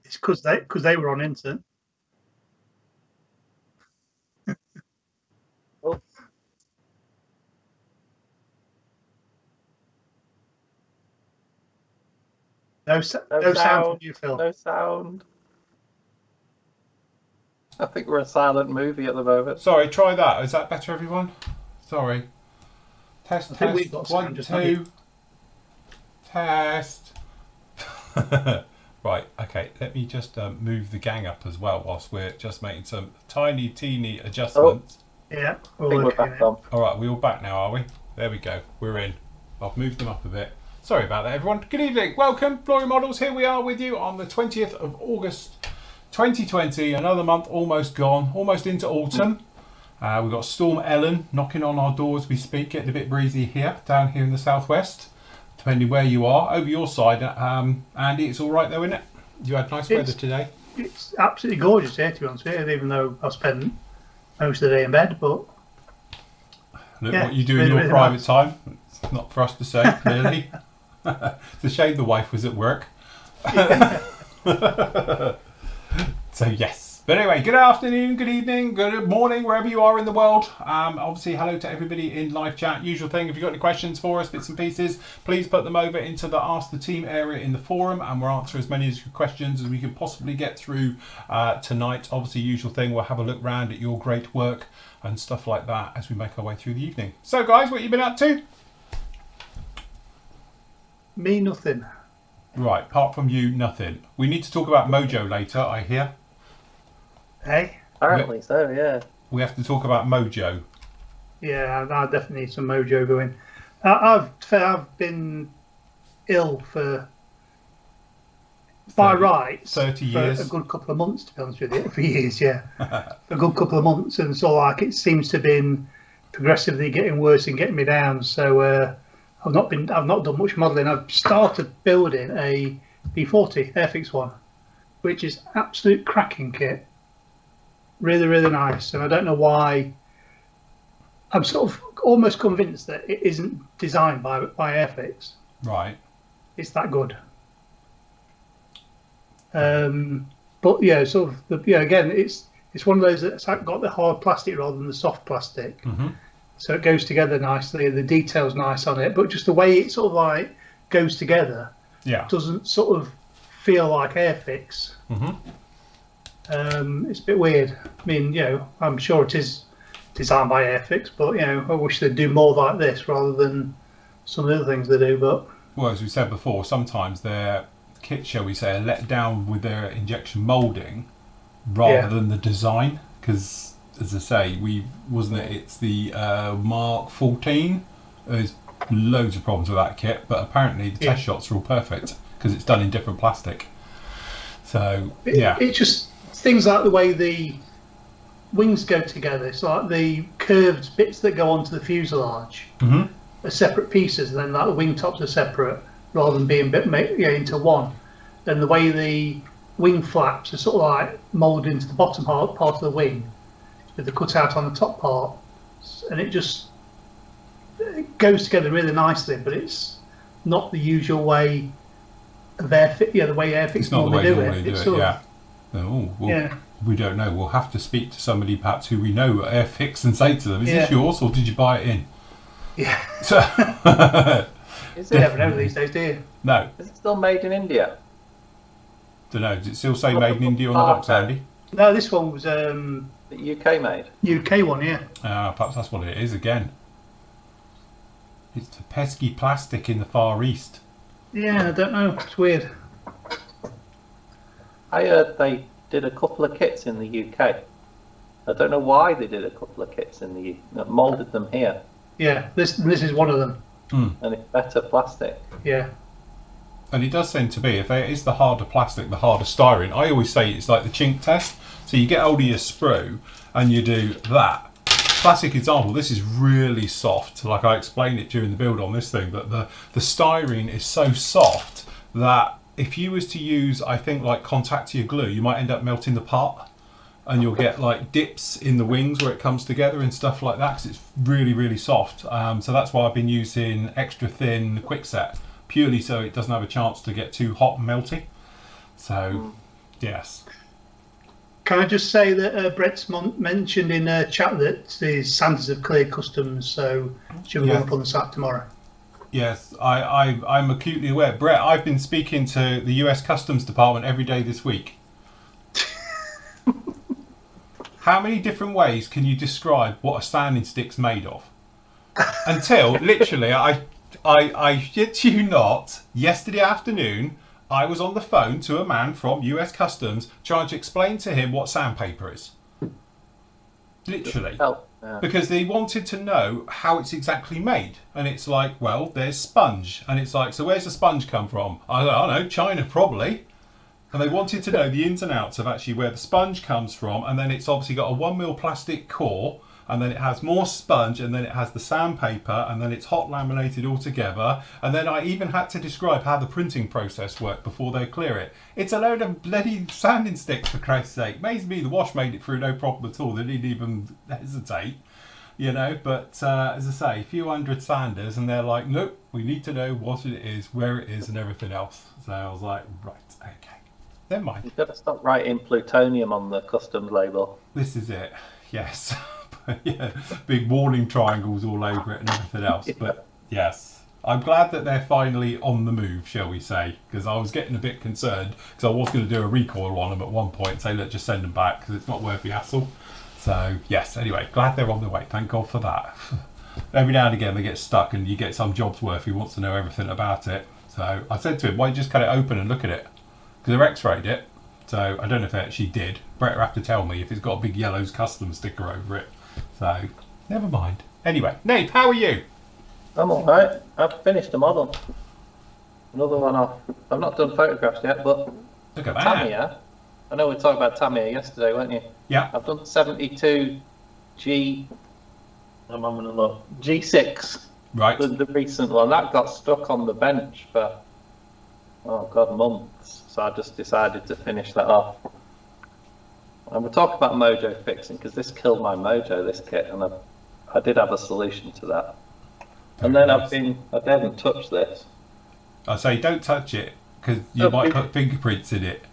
It's because they were on internet. Oh. No sound from you, Phil. No sound. I think we're a silent movie at the moment. Sorry, try that. Is that better, everyone? Sorry. Test, I think we've got test. 1, sound, just 2. Test. Right, okay. Let me just move the gang up as well whilst we're just making some tiny, teeny adjustments. Yeah. I think we're back on. All right, we're all back now, are we? There we go. We're in. I've moved them up a bit. Sorry about that, everyone. Good evening. Welcome, Flory Models. Here we are with you on the 20th of August 2020. Another month almost gone, almost into autumn. We've got Storm Ellen knocking on our door as we speak. Getting a bit breezy here, down here in the southwest, depending where you are. Over your side, Andy, it's all right though, isn't it? You had nice weather today. It's absolutely gorgeous here, to be honest with you, even though I've spent most of the day in bed. But look yeah, what you do in your private time. It's not for us to say, clearly. It's a shame the wife was at work. So yes. But anyway, good afternoon, good evening, good morning, wherever you are in the world. Obviously, hello to everybody in live chat. Usual thing, if you've got any questions for us, bits and pieces, please put them over into the Ask the Team area in the forum, and we'll answer as many questions as we can possibly get through tonight. Obviously, usual thing, we'll have a look round at your great work and stuff like that as we make our way through the evening. So guys, what have you been up to? Me, nothing. Right, apart from you, nothing. We need to talk about Mojo later, I hear. Hey? Apparently so, yeah. We have to talk about Mojo. Yeah, I definitely need some mojo going. I've been ill by rights 30 years. For a good couple of months, to be honest with you. For years, yeah. A good couple of months, and so like it seems to have been progressively getting worse and getting me down. So I've not done much modelling. I've started building a B40 Airfix one, which is absolute cracking kit. Really, really nice. And I don't know why. I'm sort of almost convinced that it isn't designed by Airfix. Right. It's that good. But yeah, sort of. Again, it's one of those that's got the hard plastic rather than the soft plastic. Mm-hmm. So it goes together nicely. The detail's nice on it, but just the way it sort of like goes together, doesn't sort of feel like Airfix. Mm-hmm. It's a bit weird. I mean, I'm sure it is designed by Airfix, but I wish they'd do more like this rather than some of the other things they do. But well, as we said before, sometimes their kit, shall we say, are let down with their injection moulding rather than the design, because. As I say, it's the Mark 14. There's loads of problems with that kit, but apparently the test shots are all perfect because it's done in different plastic. So it's just things like the way the wings go together. It's like the curved bits that go onto the fuselage are separate pieces, and then like the wing tops are separate rather than being into one. And the way the wing flaps are sort of like moulded into the bottom part of the wing, with the cutout on the top part, and it goes together really nicely, but it's not the usual way of Airfix. The way Airfix normally do it. We don't know. We'll have to speak to somebody perhaps who we know at Airfix and say to them, "Is this yours, or did you buy it in?" Yeah. So Is you it? never know these days, do you? No. Is it still made in India? Don't know. Does it still say made in India on the box, Andy? No, this one was The UK made? UK one, yeah. Perhaps that's what it is again. It's the pesky plastic in the Far East. Yeah, I don't know. It's weird. I heard they did a couple of kits in the UK. I don't know why they did a couple of kits in the UK. Moulded them here. Yeah, this is one of them. And it's better plastic. Yeah. And it does seem to be, if it is the harder plastic, the harder styrene, I always say it's like the chink test. So you get hold of your sprue and you do that. Classic example, this is really soft. Like I explained it during the build on this thing, that the styrene is so soft that if you was to use, I think, like Contactia glue, you might end up melting the part, and you'll get like dips in the wings where it comes together and stuff like that, because it's really, really soft. So that's why I've been using extra thin quickset, purely so it doesn't have a chance to get too hot and melty. So, yes. Can I just say that Brett's mentioned in chat that the Sanders have cleared customs, so should be going up on the site tomorrow. Yes, I'm acutely aware. Brett, I've been speaking to the US Customs Department every day this week. How many different ways can you describe what a standing stick's made of? Until, literally, I shit you not, yesterday afternoon, I was on the phone to a man from US Customs trying to explain to him what sandpaper is. Literally. Because they wanted to know how it's exactly made. And it's like, well, there's sponge. And it's like, so where's the sponge come from? I don't know, China probably. And they wanted to know the ins and outs of actually where the sponge comes from. And then it's obviously got a 1mm plastic core. And then it has more sponge, and then it has the sandpaper, and then it's hot laminated all together. And then I even had to describe how the printing process worked before they clear it. It's a load of bloody sanding sticks, for Christ's sake. Amazes me the wash made it through no problem at all. They didn't even hesitate, you know. But as I say, a few hundred sanders, and they're like, nope, we need to know what it is, where it is, and everything else. So I was like, right, okay, never mind. You've got to stop writing plutonium on the customs label. This is it, yes. Yeah, big warning triangles all over it and everything else. But yes, I'm glad that they're finally on the move, shall we say, because I was getting a bit concerned because I was going to do a recoil on them at one point, say, look, just send them back because it's not worth the hassle. So yes, anyway, glad they're on the way. Thank God for that. Every now and again they get stuck and you get some jobs worth who wants to know everything about it. So I said to him, why don't you just cut it open and look at it? Because they're x-rayed it. So I don't know if they actually did. Brett will have to tell me if it's got a big yellow's custom sticker over it. So, never mind. Anyway, Nate, how are you? I'm alright. I've finished a model. Another one off. I've not done photographs yet, but Look at that. Tamiya. I know we talked about Tamiya yesterday, weren't you? Yeah. I've done 72 I'm having a look. G6. Right. The recent one. That got stuck on the bench for, oh God, months. So I just decided to finish that off. And we'll talk about mojo fixing because this killed my mojo, this kit, and I did have a solution to that. And then I haven't touched this. I say don't touch it because you might put fingerprints in it.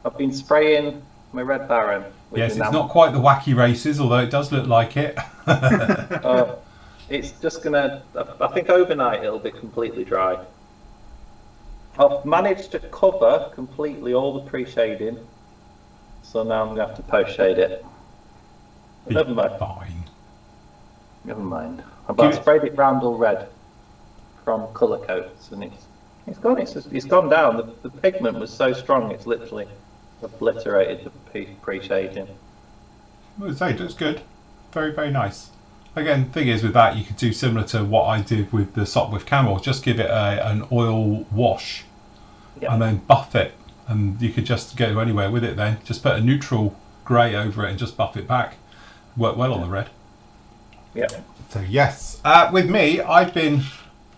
I've been spraying my Red Baron. Yes, it's not quite the wacky races, although it does look like it. It's just gonna, I think overnight it'll be completely dry. I've managed to cover completely all the pre-shading. So now I'm going to have to post-shade it. But never mind. Fine. Never mind. But I sprayed it round all red from Colour Coats, and it's gone down. The pigment was so strong, it's literally obliterated the pre-shading. Well, say that's good. Very, very nice. Again, thing is with that, you could do similar to what I did with the Sopwith Camel. Just give it an oil wash, and then buff it. And you could just go anywhere with it then. Just put a neutral grey over it and just buff it back. Work well on the red. Yeah. So yes. With me, I've been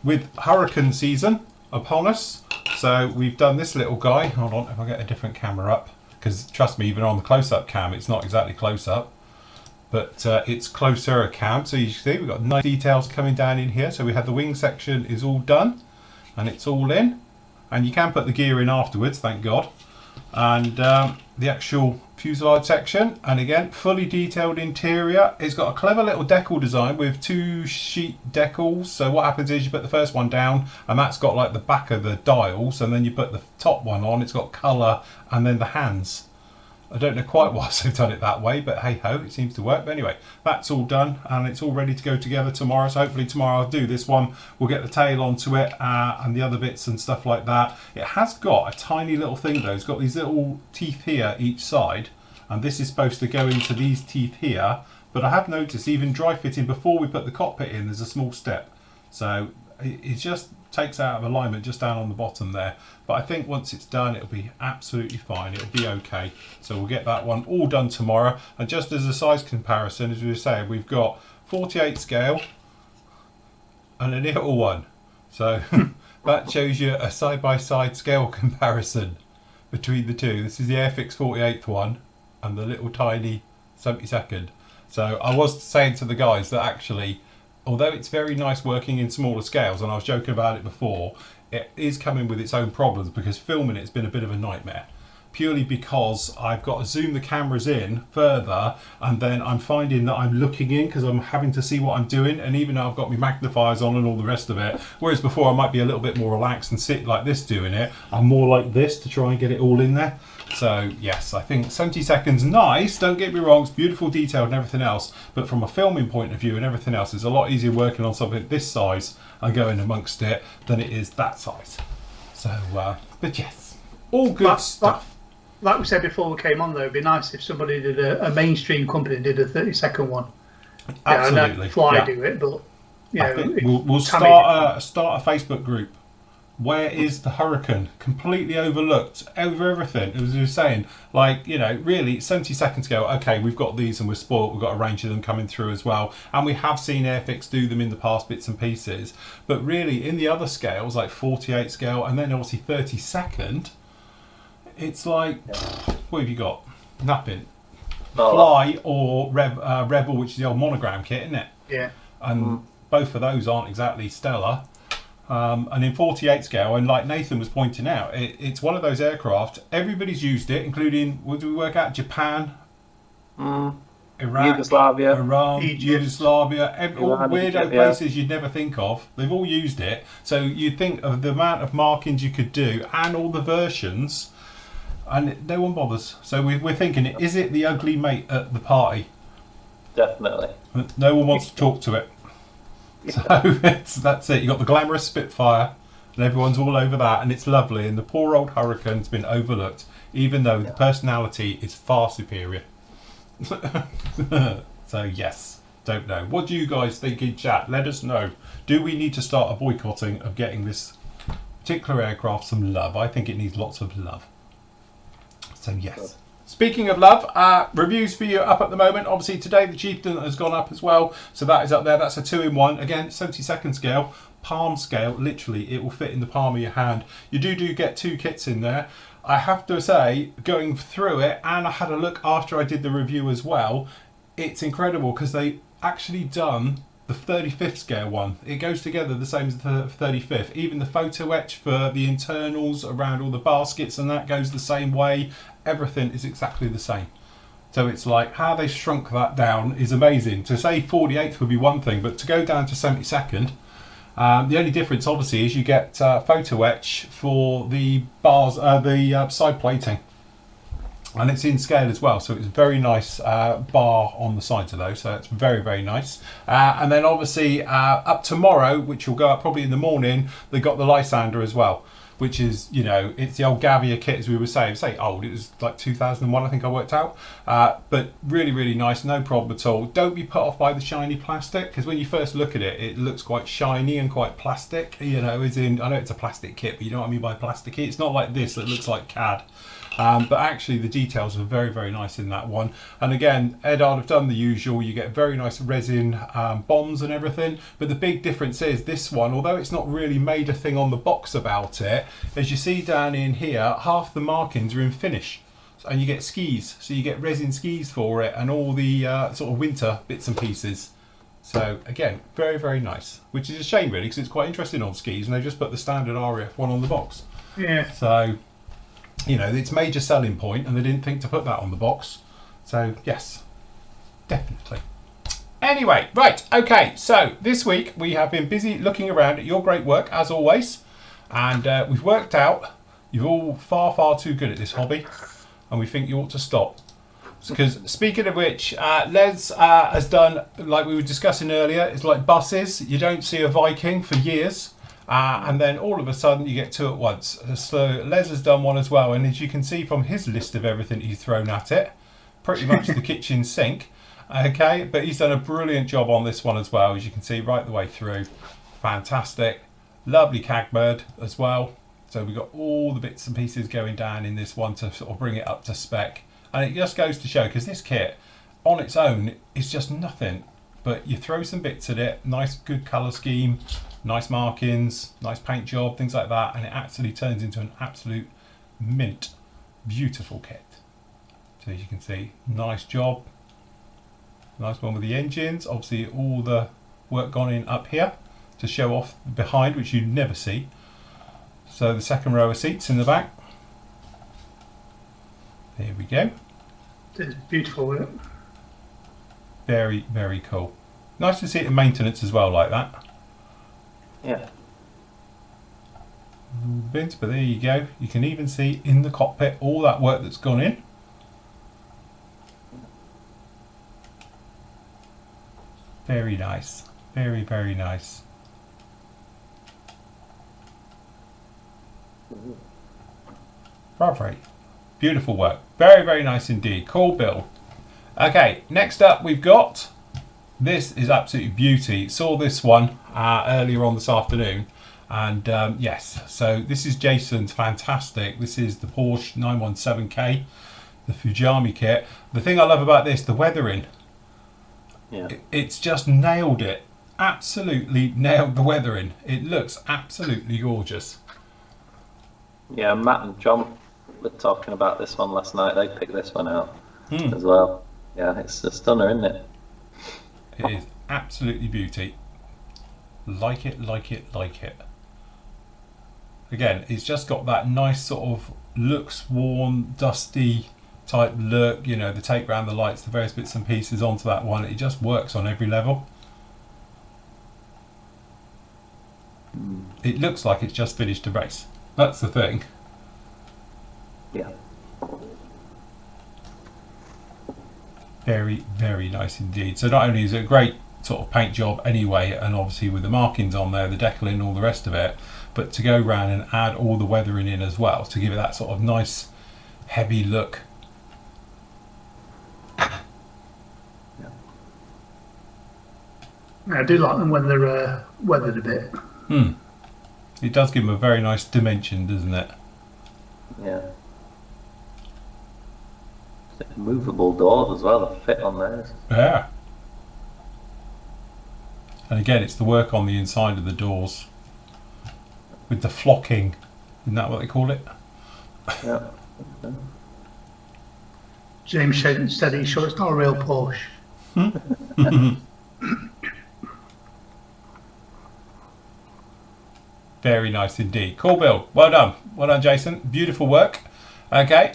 with hurricane season upon us. So we've done this little guy. Hold on, if I get a different camera up. Because trust me, even on the close-up cam, it's not exactly close-up. But it's closer a cam. So you can see we've got nice details coming down in here. So we have the wing section is all done. And it's all in. And you can put the gear in afterwards, thank God. And the actual fuselage section, and again, fully detailed interior. It's got a clever little decal design with 2 sheet decals. So what happens is you put the first one down, and that's got like the back of the dials, and then you put the top one on, it's got colour, and then the hands. I don't know quite why they've done it that way, but hey ho, it seems to work. But anyway, that's all done and it's all ready to go together tomorrow. So hopefully tomorrow I'll do this one. We'll get the tail onto it and the other bits and stuff like that. It has got a tiny little thing though. It's got these little teeth here each side, and this is supposed to go into these teeth here. But I have noticed even dry fitting before we put the cockpit in, there's a small step. So it just takes out of alignment just down on the bottom there. But I think once it's done, it'll be absolutely fine. It'll be okay. So we'll get that one all done tomorrow. And just as a size comparison, as we were saying, we've got 48 scale and a little one. So that shows you a side-by-side scale comparison between the two. This is the Airfix 48th one and the little tiny 72nd. So I was saying to the guys that actually, although it's very nice working in smaller scales, and I was joking about it before, it is coming with its own problems because filming it's been a bit of a nightmare. Purely because I've got to zoom the cameras in further, and then I'm finding that I'm looking in because I'm having to see what I'm doing, and even though I've got my magnifiers on and all the rest of it, whereas before I might be a little bit more relaxed and sit like this doing it, I'm more like this to try and get it all in there. So yes, I think 70 seconds nice, don't get me wrong, it's beautiful, detailed and everything else, but from a filming point of view and everything else, it's a lot easier working on something this size and going amongst it than it is that size. So but yes, all good stuff. Like we said before we came on, though, it'd be nice if somebody did a mainstream company did a 30-second one. Absolutely. Fly do it, but I think we'll start a Facebook group. Where is the Hurricane? Completely overlooked over everything. As we were saying, like, you know, really 70 second scale. Okay, we've got these and we're spoiled. We've got a range of them coming through as well, and we have seen Airfix do them in the past, bits and pieces. But really, in the other scales, like 48 scale, and then obviously 30 second. It's like, what have you got? Nothing. Fly or Rebel, which is the old monogram kit, isn't it? Yeah. And both of those aren't exactly stellar. And in 48 scale, and like Nathan was pointing out, it's one of those aircraft, everybody's used it, including, what do we work out? Japan, Iraq, Yugoslavia, Iran, Egypt. Yugoslavia, all Iran, weirdo Egypt, places you'd never think of. They've all used it. So you'd think of the amount of markings you could do and all the versions, and no one bothers. So we're thinking, is it the ugly mate at the party? Definitely. No one wants to talk to it. So that's it. You've got the glamorous Spitfire, and everyone's all over that, and it's lovely. And the poor old Hurricane's been overlooked, even though the personality is far superior. So yes, don't know. What do you guys think in chat? Let us know. Do we need to start a boycotting of getting this particular aircraft some love? I think it needs lots of love. So yes. Good. Speaking of love, reviews for you up at the moment. Obviously today the Chieftain has gone up as well, so that is up there. That's a 2-in-1. Again, 70-second scale, palm scale. Literally, it will fit in the palm of your hand. You do get 2 kits in there. I have to say, going through it, and I had a look after I did the review as well, it's incredible because they actually done the 35th scale one. It goes together the same as the 35th. Even the photo etch for the internals around all the baskets and that goes the same way. Everything is exactly the same. So it's like how they shrunk that down is amazing. To say 48th would be one thing, but to go down to 72nd, the only difference obviously is you get photo etch for the bars, the side plating, and it's in scale as well. So it's very nice bar on the sides of those. So it's very, very nice. And then obviously up tomorrow, which will go up probably in the morning, they got the Lysander as well, which is, you know, it's the old Gavia kit, as we were saying. Say old, it was like 2001, I think I worked out. But really, really nice, no problem at all. Don't be put off by the shiny plastic, because when you first look at it, it looks quite shiny and quite plastic. You know, as in, I know it's a plastic kit, but you know what I mean by plastic kit. It's not like this that looks like CAD. But actually the details are very, very nice in that one. And again, Edard have done the usual. You get very nice resin bombs and everything. But the big difference is this one, although it's not really made a thing on the box about it, as you see down in here, half the markings are in finish. And you get skis. So you get resin skis for it and all the sort of winter bits and pieces. So again, very, very nice. Which is a shame really, because it's quite interesting on skis and they just put the standard RAF one on the box. Yeah. So, you know, it's major selling point and they didn't think to put that on the box. So yes, definitely. Anyway, right, okay, so this week we have been busy looking around at your great work as always, and we've worked out you're all far, far too good at this hobby and we think you ought to stop. Because speaking of which, Les has done, like we were discussing earlier, it's like buses. You don't see a Viking for years. And then all of a sudden you get 2 at once. So Les has done one as well, and as you can see from his list of everything he's thrown at it, pretty much the kitchen sink. Okay, but he's done a brilliant job on this one as well, as you can see right the way through. Fantastic. Lovely cagbird as well. So we've got all the bits and pieces going down in this one to sort of bring it up to spec. And it just goes to show, because this kit on its own is just nothing, but you throw some bits at it, nice good colour scheme, nice markings, nice paint job, things like that, and it actually turns into an absolute mint, beautiful kit. So as you can see, nice job. Nice one with the engines. Obviously all the work gone in up here to show off behind, which you never see. So the second row of seats in the back. There we go. It's beautiful, isn't it? Very, very cool. Nice to see it in maintenance as well, like that. Yeah. Bins, but there you go. You can even see in the cockpit all that work that's gone in. Very nice. Very, very nice. Lovely. Beautiful work. Very, very nice indeed. Cool build. Okay, next up we've got, this is absolutely beauty. Saw this one earlier on this afternoon, and yes, so this is Jason's fantastic. This is the Porsche 917K, the Fujami kit. The thing I love about this, the weathering. Yeah. It's just nailed it. Absolutely nailed the weathering. It looks absolutely gorgeous. Yeah, Matt and John were talking about this one last night. They picked this one out Hmm. as well. Yeah, it's a stunner, isn't it? It is absolutely beauty. Like it, like it, like it. Again, it's just got that nice sort of looks worn, dusty type look. You know, the take round the lights, the various bits and pieces onto that one. It just works on every level. It looks like it's just finished a race. That's the thing. Yeah. Very, very nice indeed. So not only is it a great sort of paint job anyway, and obviously with the markings on there, the decaling, all the rest of it, but to go round and add all the weathering in as well to give it that sort of nice heavy look. I do like them when they're weathered a bit. It does give them a very nice dimension, doesn't it? Yeah. Movable doors as well, the fit on those. Yeah. And again, it's the work on the inside of the doors with the flocking. Isn't that what they call it? Yeah. James said he's sure it's not a real Porsche. Very nice indeed. Cool build. Well done. Well done, Jason. Beautiful work. Okay.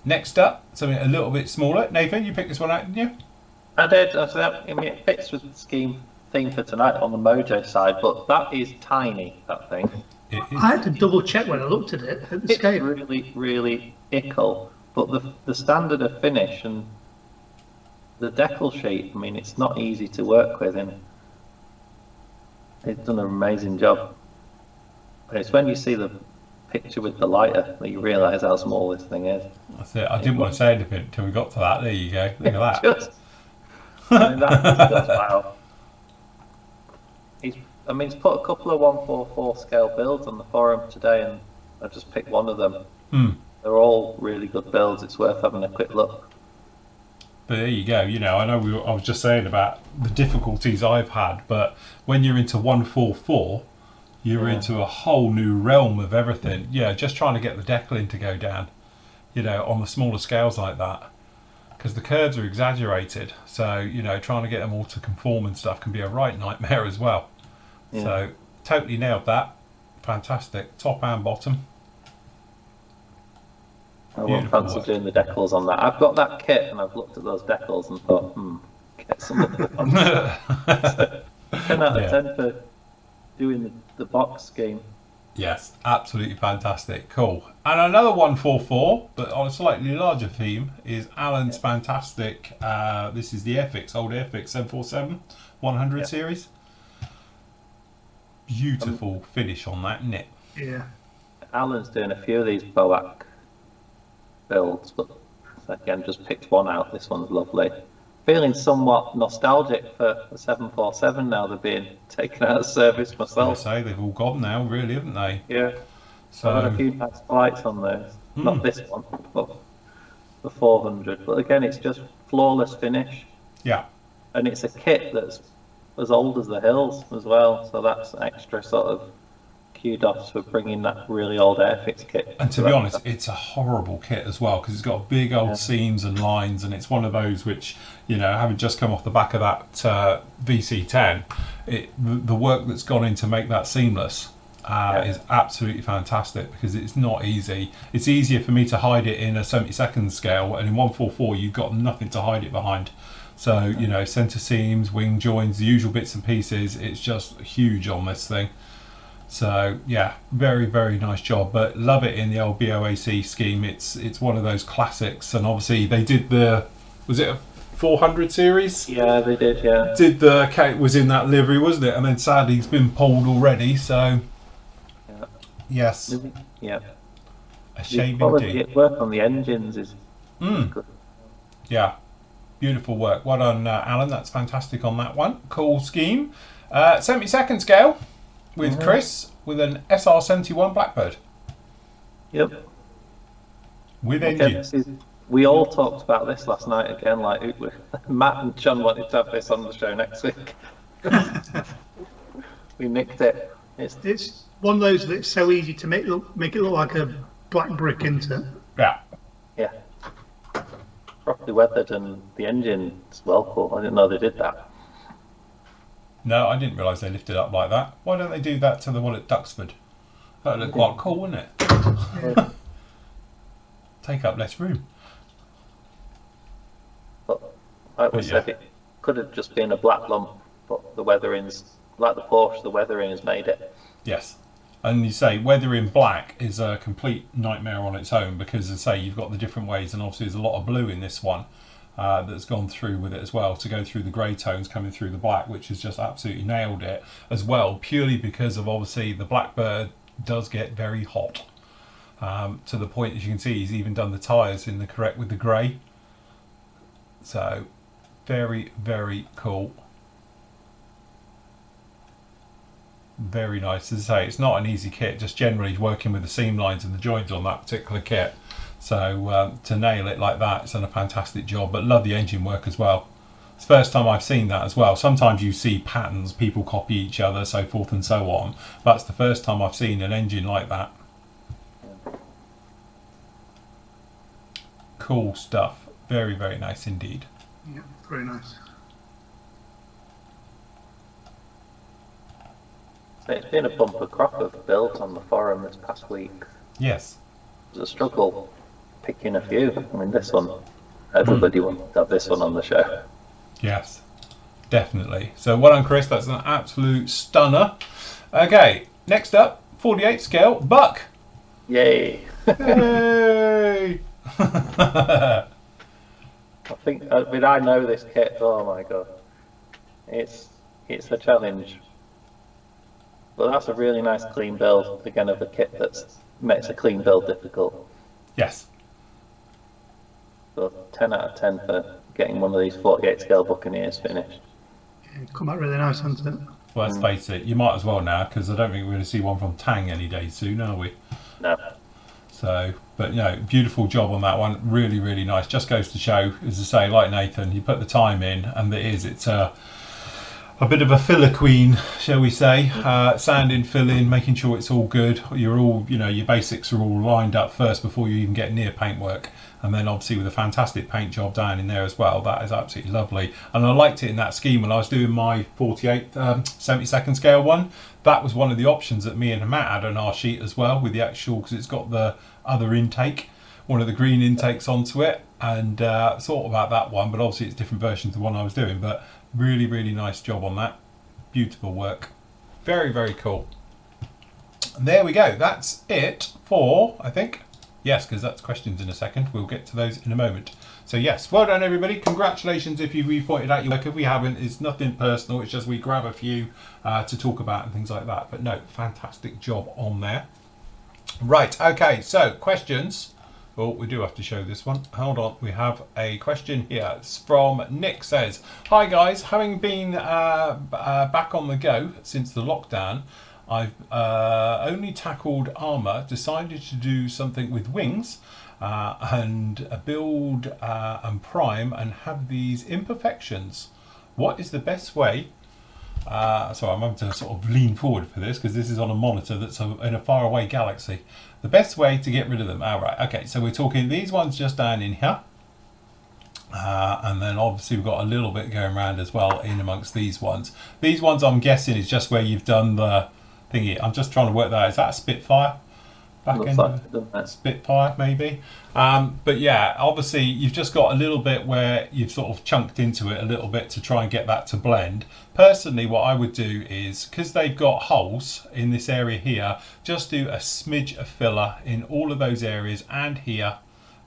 Next up, something a little bit smaller. Nathan, you picked this one out, didn't you? I did. I mean, it fits with the scheme theme for tonight on the Mojo side, but that is tiny, that thing. It is. I had to double check when I looked at it at the It's scale. really, really ickle, but the standard of finish and the decal sheet, I mean, it's not easy to work with, and it's done an amazing job. But it's when you see the picture with the lighter that you realise how small this thing is. That's it. I didn't want to say anything until we got to that. There you go. Look at that. Just, I mean, that's just wow. He's put a couple of 144 scale builds on the forum today, and I just picked one of them. They're all really good builds. It's worth having a quick look. But there you go. You know, I know I was just saying about the difficulties I've had, but when you're into 144, you're into a whole new realm of everything. Yeah, just trying to get the decaling to go down, you know, on the smaller scales like that. Because the curves are exaggerated. So, you know, trying to get them all to conform and stuff can be a right nightmare as well. Yeah. So, totally nailed that. Fantastic. Top and bottom. I won't Beautiful fancy work. doing the decals on that. I've got that kit, and I've looked at those decals and thought, get some of them. 10 out of 10 for doing the box scheme. Yes, absolutely fantastic. Cool. And another 144, but on a slightly larger theme, is Alan's fantastic. This is the Airfix, old Airfix 747 100 series. Beautiful finish on that, isn't it? Yeah. Alan's doing a few of these Boac builds, but again, just picked one out. This one's lovely. feeling somewhat nostalgic for the 747 now they're being taken out of service I myself. say they've all gone now, really, haven't they? Yeah. So I've had a few nice flights on those. Not this one, but the 400. But again, it's just flawless finish. yeah, And it's a kit that's as old as the hills as well. So that's extra sort of kudos for bringing that really old Airfix kit. and to be honest, it's a horrible kit as well because it's got big old seams and lines, and it's one of those which, you know, having just come off the back of that VC10, the work that's gone in to make that seamless is absolutely fantastic because it's not easy. It's easier for me to hide it in a 72nd scale, and in 144 you've got nothing to hide it behind. So, you know, centre seams, wing joins, the usual bits and pieces, it's just huge on this thing. So yeah, very, very nice job, but love it in the old BOAC scheme. It's one of those classics, and obviously they did was it a 400 series? Yeah, they did, yeah. Did the Kate was in that livery, wasn't it? And then sadly it's been pulled already, so Yeah. yes, Yeah. a shame Quality indeed. work on the engines is good. Yeah, beautiful work. Well done, Alan. That's fantastic on that one. Cool scheme. 72nd scale with Chris with an SR71 Blackbird Yep. with Again, engine. we all talked about this last night again. Like Matt and John wanted to have this on the show next week. We nicked it. It's one of those that's so easy to make it look like a black brick, isn't it? Yeah. Properly weathered, and the engine's well cool. I didn't know they did that. No, I didn't realise they lifted up like that. Why don't they do that to the one at Duxford? That would look quite cool, wouldn't it? Take up less room. But like we said, it could have just been a black lump, but the weathering's like the Porsche. The weathering has made it. Yes. And you say weather in black is a complete nightmare on its own because, as I say, you've got the different ways, and obviously there's a lot of blue in this one that's gone through with it as well to go through the grey tones coming through the black, which has just absolutely nailed it as well, purely because of obviously the Blackbird does get very hot to the point, as you can see, he's even done the tyres in the correct with the grey. So very, very cool. Very nice. As I say, it's not an easy kit, just generally working with the seam lines and the joins on that particular kit. So to nail it like that, it's done a fantastic job, but love the engine work as well. It's the first time I've seen that as well. Sometimes you see patterns, people copy each other, so forth and so on. That's the first time I've seen an engine like that. Cool stuff. Very, very nice indeed. Yeah, very nice. So it's been a bumper crop of builds on the forum this past week. Yes. It was a struggle picking a few. I mean, this one, everybody wanted to have this one on the show. Yes, definitely. So well done, Chris. That's an absolute stunner. Okay, next up, 48 scale Buck. Yay! Yay! I know this kit. Oh my god, it's a challenge. But that's a really nice clean build again of a kit that makes a clean build difficult. Yes. So 10 out of 10 for getting one of these 48 scale Buccaneers finished. Yeah, it's come out really nice, hasn't it? Well, let's face it, you might as well now, because I don't think we're going to see one from Tang any day soon, are we? No. So, but you know, beautiful job on that one. Really, really nice. Just goes to show, as I say, like Nathan, you put the time in, and it's a bit of a filler queen, shall we say. Sanding, filling, making sure it's all good. You're all, you know, your basics are all lined up first before you even get near paintwork. And then obviously with a fantastic paint job down in there as well. That is absolutely lovely. And I liked it in that scheme when I was doing my 48 72nd scale one. That was one of the options that me and Matt had on our sheet as well, with the actual, because it's got the other intake, one of the green intakes onto it, and thought about that one, but obviously it's different versions of the one I was doing. But really, really nice job on that. Beautiful work. Very, very cool. And there we go. That's it for, I think. Yes, because that's questions in a second. We'll get to those in a moment. So yes, well done everybody. Congratulations if you've pointed out your work. If we haven't, it's nothing personal. It's just we grab a few to talk about and things like that. But no, fantastic job on there. Right, okay, so questions. Oh, we do have to show this one. Hold on, we have a question here. It's from Nick. Says, hi guys, having been back on the go since the lockdown, I've only tackled armour, decided to do something with wings and build and prime and have these imperfections. What is the best way? Sorry, I'm having to sort of lean forward for this because this is on a monitor that's in a faraway galaxy. The best way to get rid of them. All right, okay, so we're talking these ones just down in here. And then obviously we've got a little bit going around as well in amongst these ones. These ones I'm guessing is just where you've done the thingy. I'm just trying to work that out. Is that a Spitfire? Back end like Spitfire maybe. But yeah, obviously you've just got a little bit where you've sort of chunked into it a little bit to try and get that to blend. Personally, what I would do is, because they've got holes in this area here, just do a smidge of filler in all of those areas and here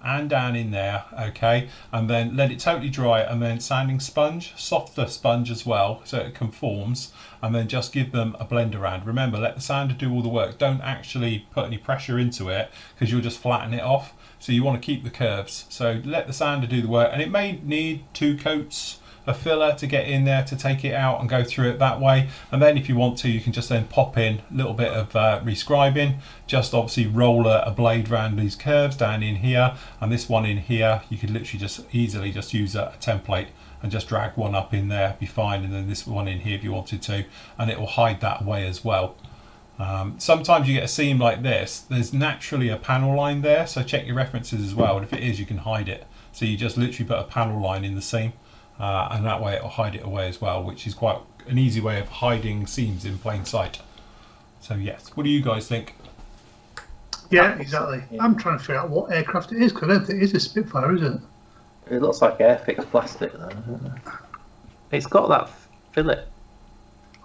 and down in there, okay, and then let it totally dry, and then sanding sponge, softer sponge as well, so it conforms, and then just give them a blend around. Remember, let the sander do all the work. Don't actually put any pressure into it because you'll just flatten it off. So you want to keep the curves. So let the sander do the work, and it may need 2 coats of filler to get in there to take it out and go through it that way. And then if you want to, you can just then pop in a little bit of rescribing, just obviously roll a blade around these curves down in here, and this one in here you could literally just easily just use a template and just drag one up in there, be fine. And then this one in here if you wanted to, and it will hide that away as well. Sometimes you get a seam like this, there's naturally a panel line there, so check your references as well, and if it is, you can hide it. So you just literally put a panel line in the seam, and that way it will hide it away as well, which is quite an easy way of hiding seams in plain sight. So yes, what do you guys think? Yeah, exactly. I'm trying to figure out what aircraft it is, because I don't think it is a Spitfire, is it? It looks like airfix plastic though, doesn't it? It's got that fillet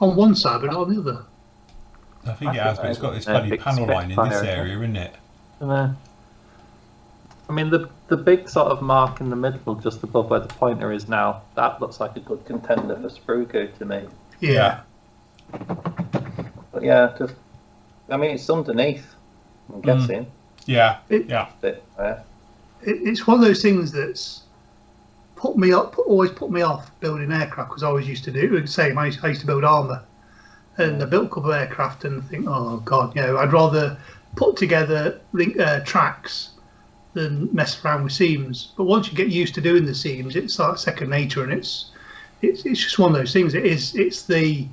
On one side, but not on the other. I think it has, but it's got this funny panel line in this area, isn't it? I mean, the big sort of mark in the middle, just above where the pointer is now, that looks like a good contender for sprue goo to me. Yeah. But yeah, just, I mean, it's underneath, I'm guessing. Yeah, It's one of those things that's always put me off building aircraft, because I always used to do the same. I used to build armour, and I built a couple of aircraft and think, oh god, I'd rather put together tracks than mess around with seams. But once you get used to doing the seams, it's like second nature, and it's just one of those things. It's the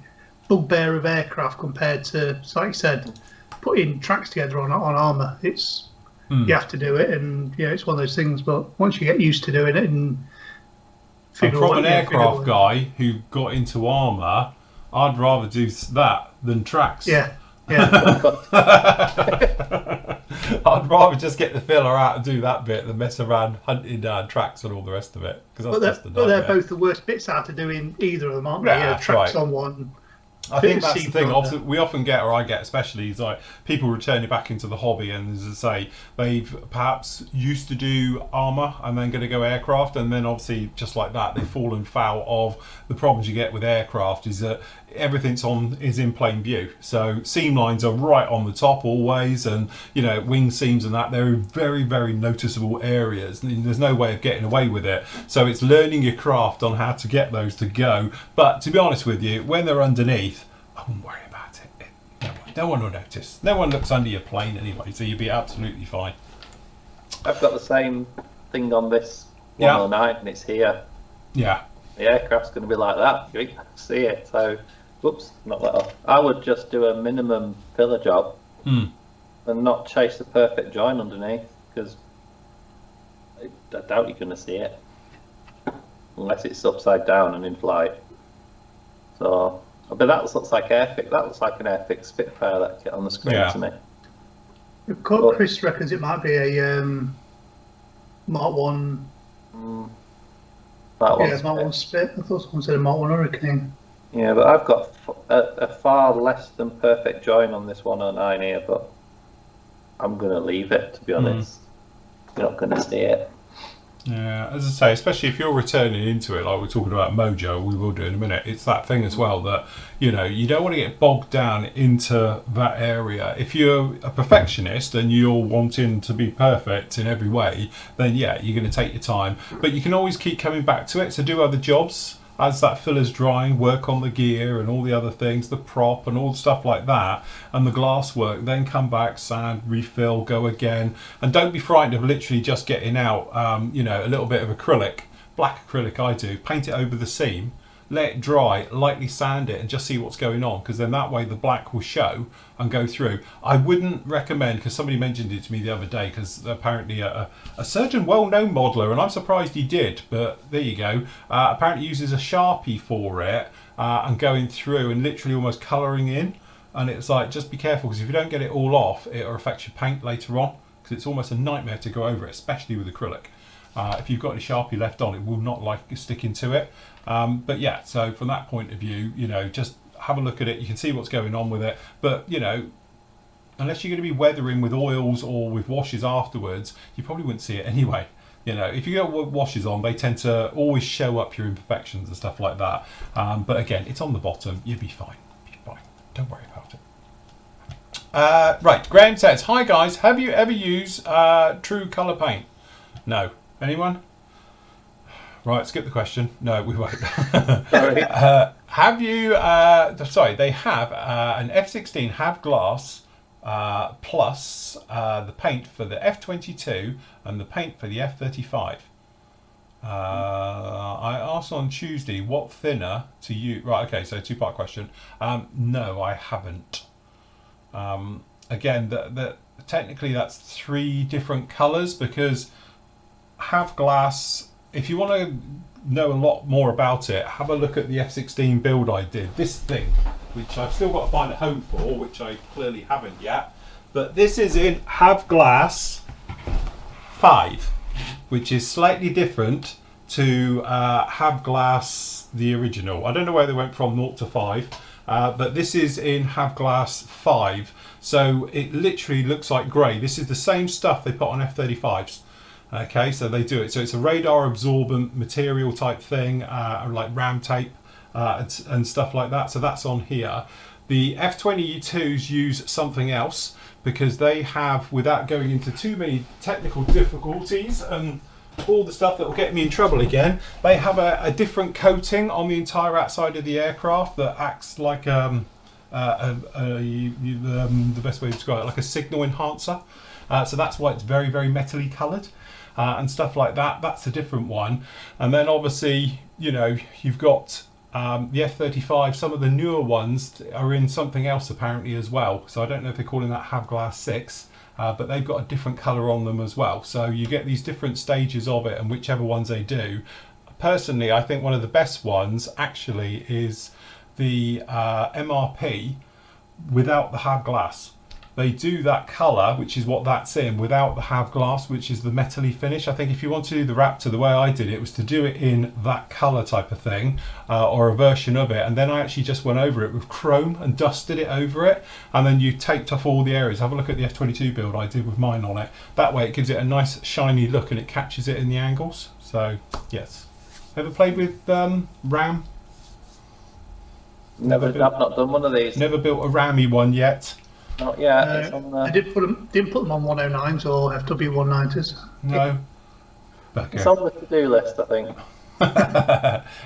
bugbear of aircraft compared to, like you said, putting tracks together on armour. You have to do it, and it's one of those things. But once you get used to doing it, and from an aircraft guy who got into armour, I'd rather do that than tracks. Yeah. I'd rather just get the filler out and do that bit than mess around hunting down tracks and all the rest of it. But they're both the worst bits out of doing either of them, aren't they? Yeah, tracks right. on one. I think that's the thing. We often get, or I get especially, is like people returning back into the hobby, and as I say, they've perhaps used to do armour and then going to go aircraft, and then obviously just like that, they've fallen foul of the problems you get with aircraft. Is that everything's is in plain view, so seam lines are right on the top always, and wing seams and that, they're in very, very noticeable areas, and there's no way of getting away with it. So it's learning your craft on how to get those to go. But to be honest with you, when they're underneath, I wouldn't worry about it. No one will notice. No one looks under your plane anyway, so you'll be absolutely fine. I've got the same thing on this 109, and it's here. Yeah. The aircraft's going to be like that. You can see it. So, whoops, not that off. I would just do a minimum filler job and not chase the perfect join underneath, because I doubt you're going to see it unless it's upside down and in flight. So, but that looks like airfix. That looks like an airfix Spitfire that get on the screen to me. Chris reckons it might be a Mark 1. Mark 1 Spit. I thought someone said a Mark 1 Hurricane. Yeah, but I've got a far less than perfect join on this 109 here, but I'm going to leave it, to be honest. You're not going to see it. Yeah, as I say, especially if you're returning into it, like we're talking about Mojo, we will do in a minute. It's that thing as well that, you know, you don't want to get bogged down into that area. If you're a perfectionist and you're wanting to be perfect in every way, then yeah, you're going to take your time. But you can always keep coming back to it. So do other jobs as that filler's drying, work on the gear and all the other things, the prop and all the stuff like that, and the glass work, then come back, sand, refill, go again. And don't be frightened of literally just getting out, you know, a little bit of acrylic, black acrylic I do, paint it over the seam, let it dry, lightly sand it and just see what's going on, because then that way the black will show and go through. I wouldn't recommend, because somebody mentioned it to me the other day, because apparently a certain well-known modeler, and I'm surprised he did, but there you go, apparently uses a Sharpie for it and going through and literally almost colouring in, and it's like, just be careful, because if you don't get it all off, it'll affect your paint later on, because it's almost a nightmare to go over it, especially with acrylic. If you've got any Sharpie left on, it will not like sticking to it. But yeah, so from that point of view, you know, just have a look at it. You can see what's going on with it. But, you know, unless you're going to be weathering with oils or with washes afterwards, you probably wouldn't see it anyway. You know, if you get washes on, they tend to always show up your imperfections and stuff like that. But again, it's on the bottom. You'll be fine. You'll be fine. Don't worry about it. Right, Graham says, hi guys, have you ever used True Colour Paint? No. Anyone? Right, skip the question. No, we won't. Sorry. Have you, sorry, they have an F16 Have Glass plus the paint for the F22 and the paint for the F35. I asked on Tuesday what thinner to use. Right, okay, so two-part question. No, I haven't. Again, technically that's three different colours, because Have Glass, if you want to know a lot more about it, have a look at the F16 build I did. This thing, which I've still got to find a home for, which I clearly haven't yet, but this is in Have Glass 5, which is slightly different to Have Glass the original. I don't know where they went from 0 to 5, but this is in Have Glass 5, so it literally looks like grey. This is the same stuff they put on F35s. Okay, so they do it. So it's a radar absorbent material type thing, like ram tape and stuff like that. So that's on here. The F22s use something else, because they have, without going into too many technical difficulties and all the stuff that will get me in trouble again, they have a different coating on the entire outside of the aircraft that acts like the best way to describe it, like a signal enhancer. So that's why it's very, very metally coloured. And stuff like that. That's a different one. And then obviously, you know, you've got the F35. Some of the newer ones are in something else apparently as well. So I don't know if they're calling that Have Glass 6, but they've got a different colour on them as well. So you get these different stages of it, and whichever ones they do. Personally, I think one of the best ones actually is the MRP without the Have Glass. They do that colour, which is what that's in, without the Have Glass, which is the metally finish. I think if you want to do the Raptor, the way I did it was to do it in that colour type of thing, or a version of it. And then I actually just went over it with chrome and dusted it over it. And then you taped off all the areas. Have a look at the F22 build I did with mine on it. That way it gives it a nice shiny look and it catches it in the angles. So, yes. Ever played with RAM? I've not done one of these. Never built a rammy one yet. Not yet. It's on I didn't put them on 109s or FW190s. No. It's on the to-do list, I think.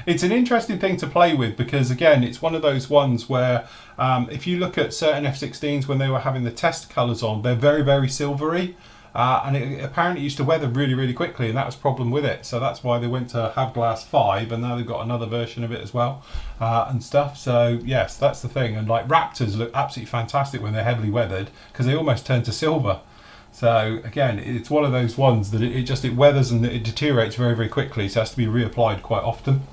It's an interesting thing to play with, because again, it's one of those ones where if you look at certain F16s when they were having the test colours on, they're very, very silvery. And it apparently used to weather really, really quickly, and that was a problem with it. So that's why they went to Have Glass 5, and now they've got another version of it as well, and stuff. So yes, that's the thing. And like Raptors look absolutely fantastic when they're heavily weathered, because they almost turn to silver. So again, it's one of those ones that it weathers and it deteriorates very, very quickly, so it has to be reapplied quite often.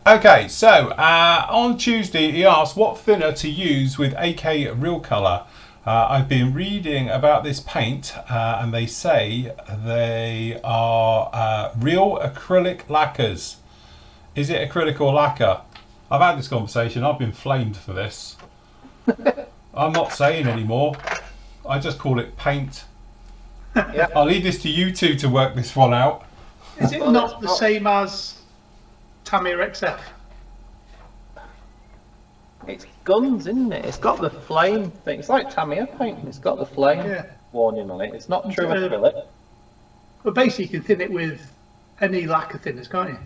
Okay, so on Tuesday he asked what thinner to use with AK Real Colour. I've been reading about this paint, and they say they are real acrylic lacquers. Is it acrylic or lacquer? I've had this conversation. I've been flamed for this. I'm not saying anymore. I just call it paint. Yeah. I'll leave this to you two to work this one out. Is it not the same as Tamiya XF? It's guns, isn't it? It's got the flame thing. It's like Tamiya paint. It's got the flame warning on it. It's not true acrylic. But basically, you can thin it with any lacquer thinners, can't you?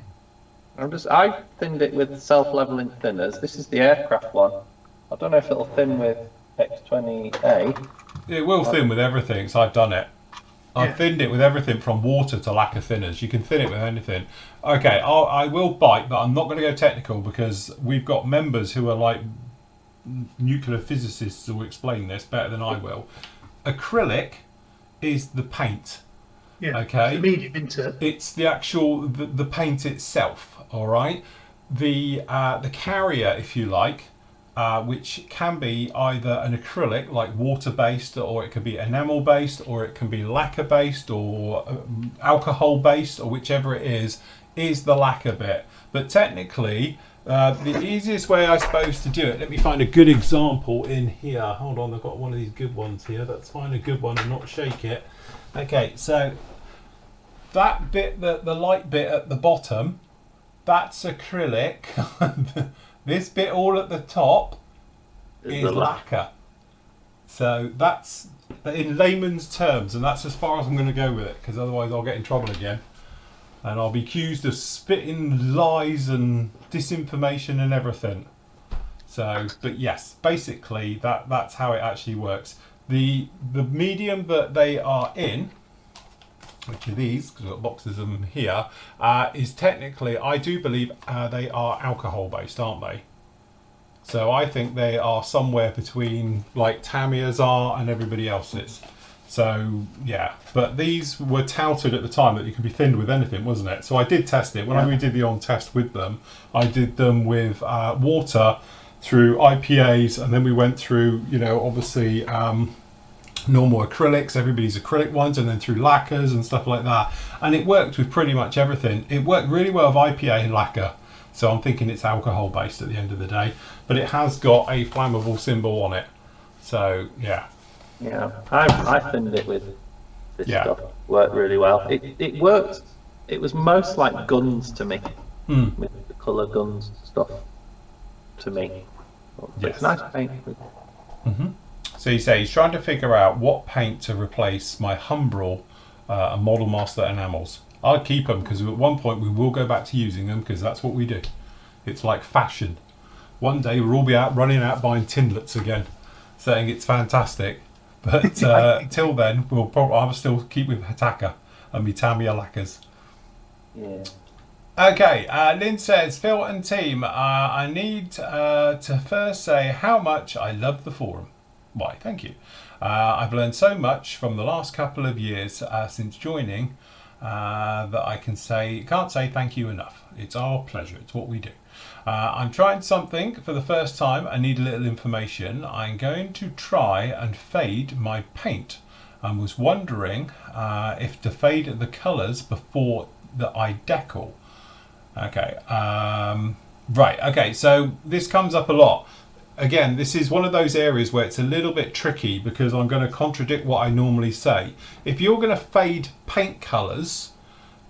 I thinned it with self-leveling thinners. This is the aircraft one. I don't know if it'll thin with X20A. It will thin with everything, so I've done it. I've thinned it with everything from water to lacquer thinners. You can thin it with anything. Okay, I will bite, but I'm not going to go technical because we've got members who are like nuclear physicists who will explain this better than I will. Acrylic is the paint. Yeah. Okay. It's the medium, isn't it? It's the actual the paint itself. All right. The carrier, if you like, which can be either an acrylic like water-based, or it could be enamel-based, or it can be lacquer-based, or alcohol-based, or whichever it is the lacquer bit. But technically, the easiest way, I suppose, to do it, let me find a good example in here. Hold on, I've got one of these good ones here. Let's find a good one and not shake it. Okay, so that bit, the light bit at the bottom, that's acrylic. This bit all at the top is lacquer. So that's in layman's terms, and that's as far as I'm going to go with it, because otherwise I'll get in trouble again. And I'll be accused of spitting lies and disinformation and everything. So, but yes, basically that's how it actually works. The medium that they are in, which are these, because I've got boxes of them here, is technically, I do believe they are alcohol based, aren't they? So I think they are somewhere between like Tamiya's are and everybody else's. So yeah, but these were touted at the time that you could be thinned with anything, wasn't it? So I did test it. When we did the on test with them, I did them with water through IPAs, and then we went through, you know, obviously normal acrylics, everybody's acrylic ones, and then through lacquers and stuff like that. And it worked with pretty much everything. It worked really well with IPA and lacquer. So I'm thinking it's alcohol based at the end of the day, but it has got a flammable symbol on it. So yeah. Yeah, I thinned it with this stuff. Worked really well. It worked. It was most like guns to me, with the colour guns stuff to me. But it's nice paint. So you say he's trying to figure out what paint to replace my Humbrol and Model Master enamels. I'll keep them because at one point we will go back to using them, because that's what we do. It's like fashion. One day we'll all be out running out buying Tindlets again, saying it's fantastic. But till then, I'll still keep with Hataka and my Tamiya lacquers. Yeah. Okay, Lynn says, Phil and team, I need to first say how much I love the forum. Why, thank you. I've learned so much from the last couple of years since joining that I can't say thank you enough. It's our pleasure. It's what we do. I'm trying something for the first time. I need a little information. I'm going to try and fade my paint. I was wondering if to fade the colours before I decal. Okay. Right. Okay. So this comes up a lot. Again, this is one of those areas where it's a little bit tricky, because I'm going to contradict what I normally say. If you're going to fade paint colours,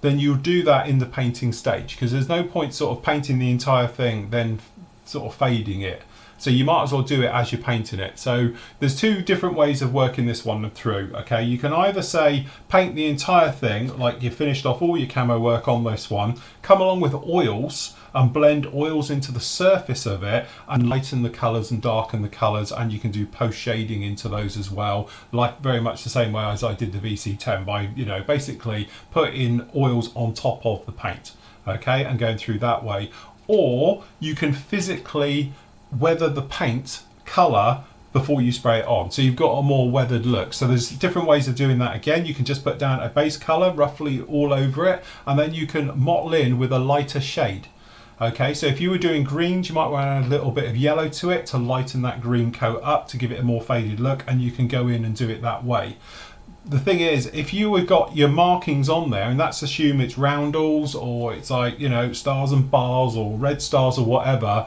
then you'll do that in the painting stage, because there's no point sort of painting the entire thing then sort of fading it. So you might as well do it as you're painting it. So there's two different ways of working this one through. Okay, you can either say paint the entire thing, like you finished off all your camo work on this one, come along with oils and blend oils into the surface of it and lighten the colours and darken the colours, and you can do post shading into those as well, like very much the same way as I did the VC10 by, you know, basically putting oils on top of the paint, okay, and going through that way. Or you can physically weather the paint colour before you spray it on, so you've got a more weathered look. So there's different ways of doing that. Again, you can just put down a base colour roughly all over it, and then you can mottle in with a lighter shade. Okay, so if you were doing greens, you might want to add a little bit of yellow to it to lighten that green coat up to give it a more faded look, and you can go in and do it that way. The thing is, if you have got your markings on there, and that's assume it's roundels or it's like, you know, stars and bars or red stars or whatever,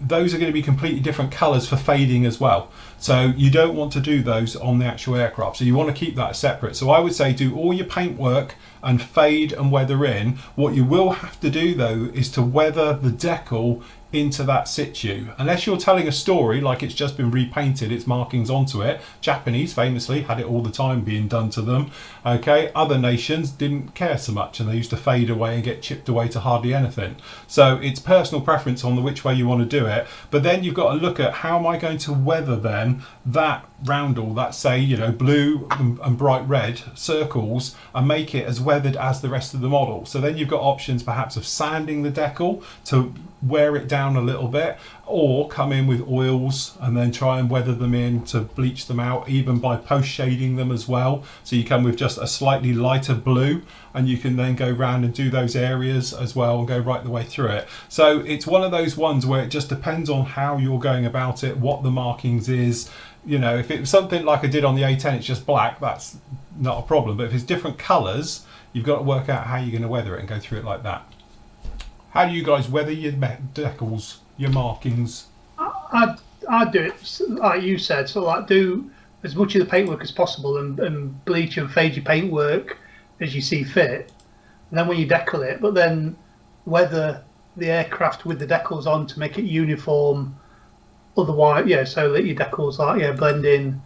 those are going to be completely different colours for fading as well. So you don't want to do those on the actual aircraft. So you want to keep that separate. So I would say do all your paint work and fade and weather in. What you will have to do though is to weather the decal into that situ. Unless you're telling a story like it's just been repainted, its markings onto it. Japanese famously had it all the time being done to them. Okay, other nations didn't care so much and they used to fade away and get chipped away to hardly anything. So it's personal preference on the which way you want to do it. But then you've got to look at how am I going to weather then that roundel, that say, you know, blue and bright red circles, and make it as weathered as the rest of the model. So then you've got options perhaps of sanding the decal to wear it down a little bit, or come in with oils and then try and weather them in to bleach them out, even by post shading them as well. So you come with just a slightly lighter blue and you can then go round and do those areas as well and go right the way through it. So it's one of those ones where it just depends on how you're going about it, what the markings is. You know, if it was something like I did on the A10, it's just black, that's not a problem. But if it's different colours, you've got to work out how you're going to weather it and go through it like that. How do you guys weather your decals, your markings? I do it like you said, so like do as much of the paintwork as possible and bleach and fade your paintwork as you see fit. And then when you decal it, but then weather the aircraft with the decals on to make it uniform. Otherwise, yeah, so that your decals like blend in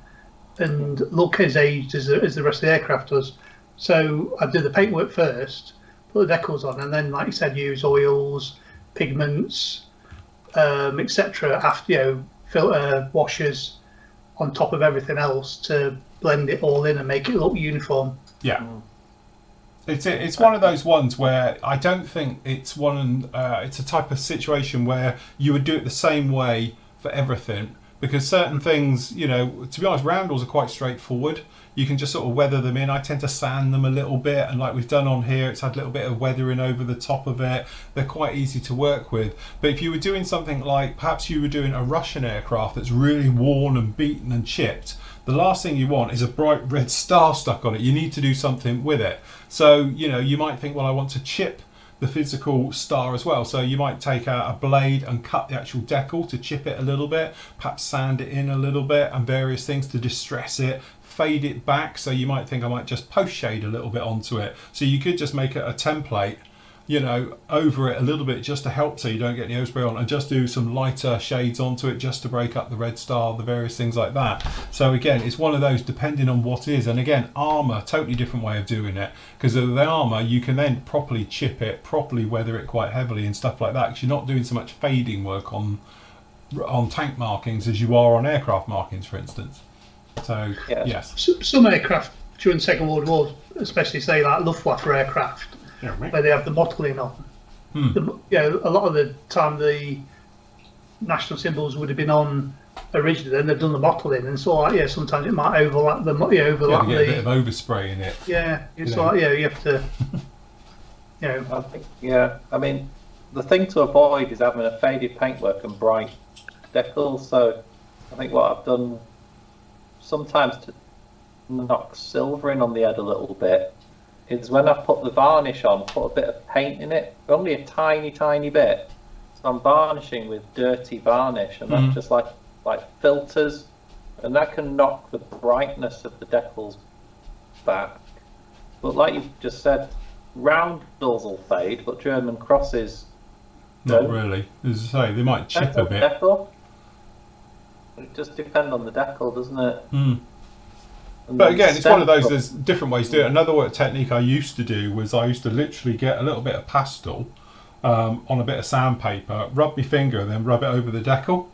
and look as aged as the rest of the aircraft does. So I do the paintwork first, put the decals on, and then, like you said, use oils, pigments, etc. After filter washers on top of everything else to blend it all in and make it look uniform. Yeah. It's one of those ones where I don't think it's it's a type of situation where you would do it the same way for everything, because certain things, you know, to be honest, roundels are quite straightforward. You can just sort of weather them in. I tend to sand them a little bit, and like we've done on here, it's had a little bit of weathering over the top of it. They're quite easy to work with. But if you were doing something like, perhaps you were doing a Russian aircraft that's really worn and beaten and chipped, the last thing you want is a bright red star stuck on it. You need to do something with it. So, you know, you might think, well, I want to chip the physical star as well. So you might take out a blade and cut the actual decal to chip it a little bit, perhaps sand it in a little bit, and various things to distress it, fade it back. So you might think I might just post shade a little bit onto it. So you could just make it a template, you know, over it a little bit just to help so you don't get any overspray on, and just do some lighter shades onto it just to break up the red star, the various things like that. So again, it's one of those depending on what is. And again, armour, totally different way of doing it, because of the armour you can then properly chip it, properly weather it quite heavily and stuff like that, because you're not doing so much fading work on tank markings as you are on aircraft markings, for instance. So yes, some aircraft during the Second World War, especially say like Luftwaffe aircraft, where they have the mottling on. A lot of the time the national symbols would have been on originally, then they've done the mottling, and so sometimes it might overlap the you get a bit of overspray in it. Yeah, it's you have to. I think I mean, the thing to avoid is having a faded paintwork and bright decals. So I think what I've done sometimes to knock silver in on the head a little bit is when I put the varnish on, put a bit of paint in it, only a tiny bit. So I'm varnishing with dirty varnish, and that's just like filters, and that can knock the brightness of the decals back. But like you just said, roundels will fade, but German crosses not really. As I say, they might chip a bit. Decal. It just depends on the decal, doesn't it? But again, it's one of those, there's different ways to do it. Another technique I used to do was I used to literally get a little bit of pastel on a bit of sandpaper, rub my finger and then rub it over the decal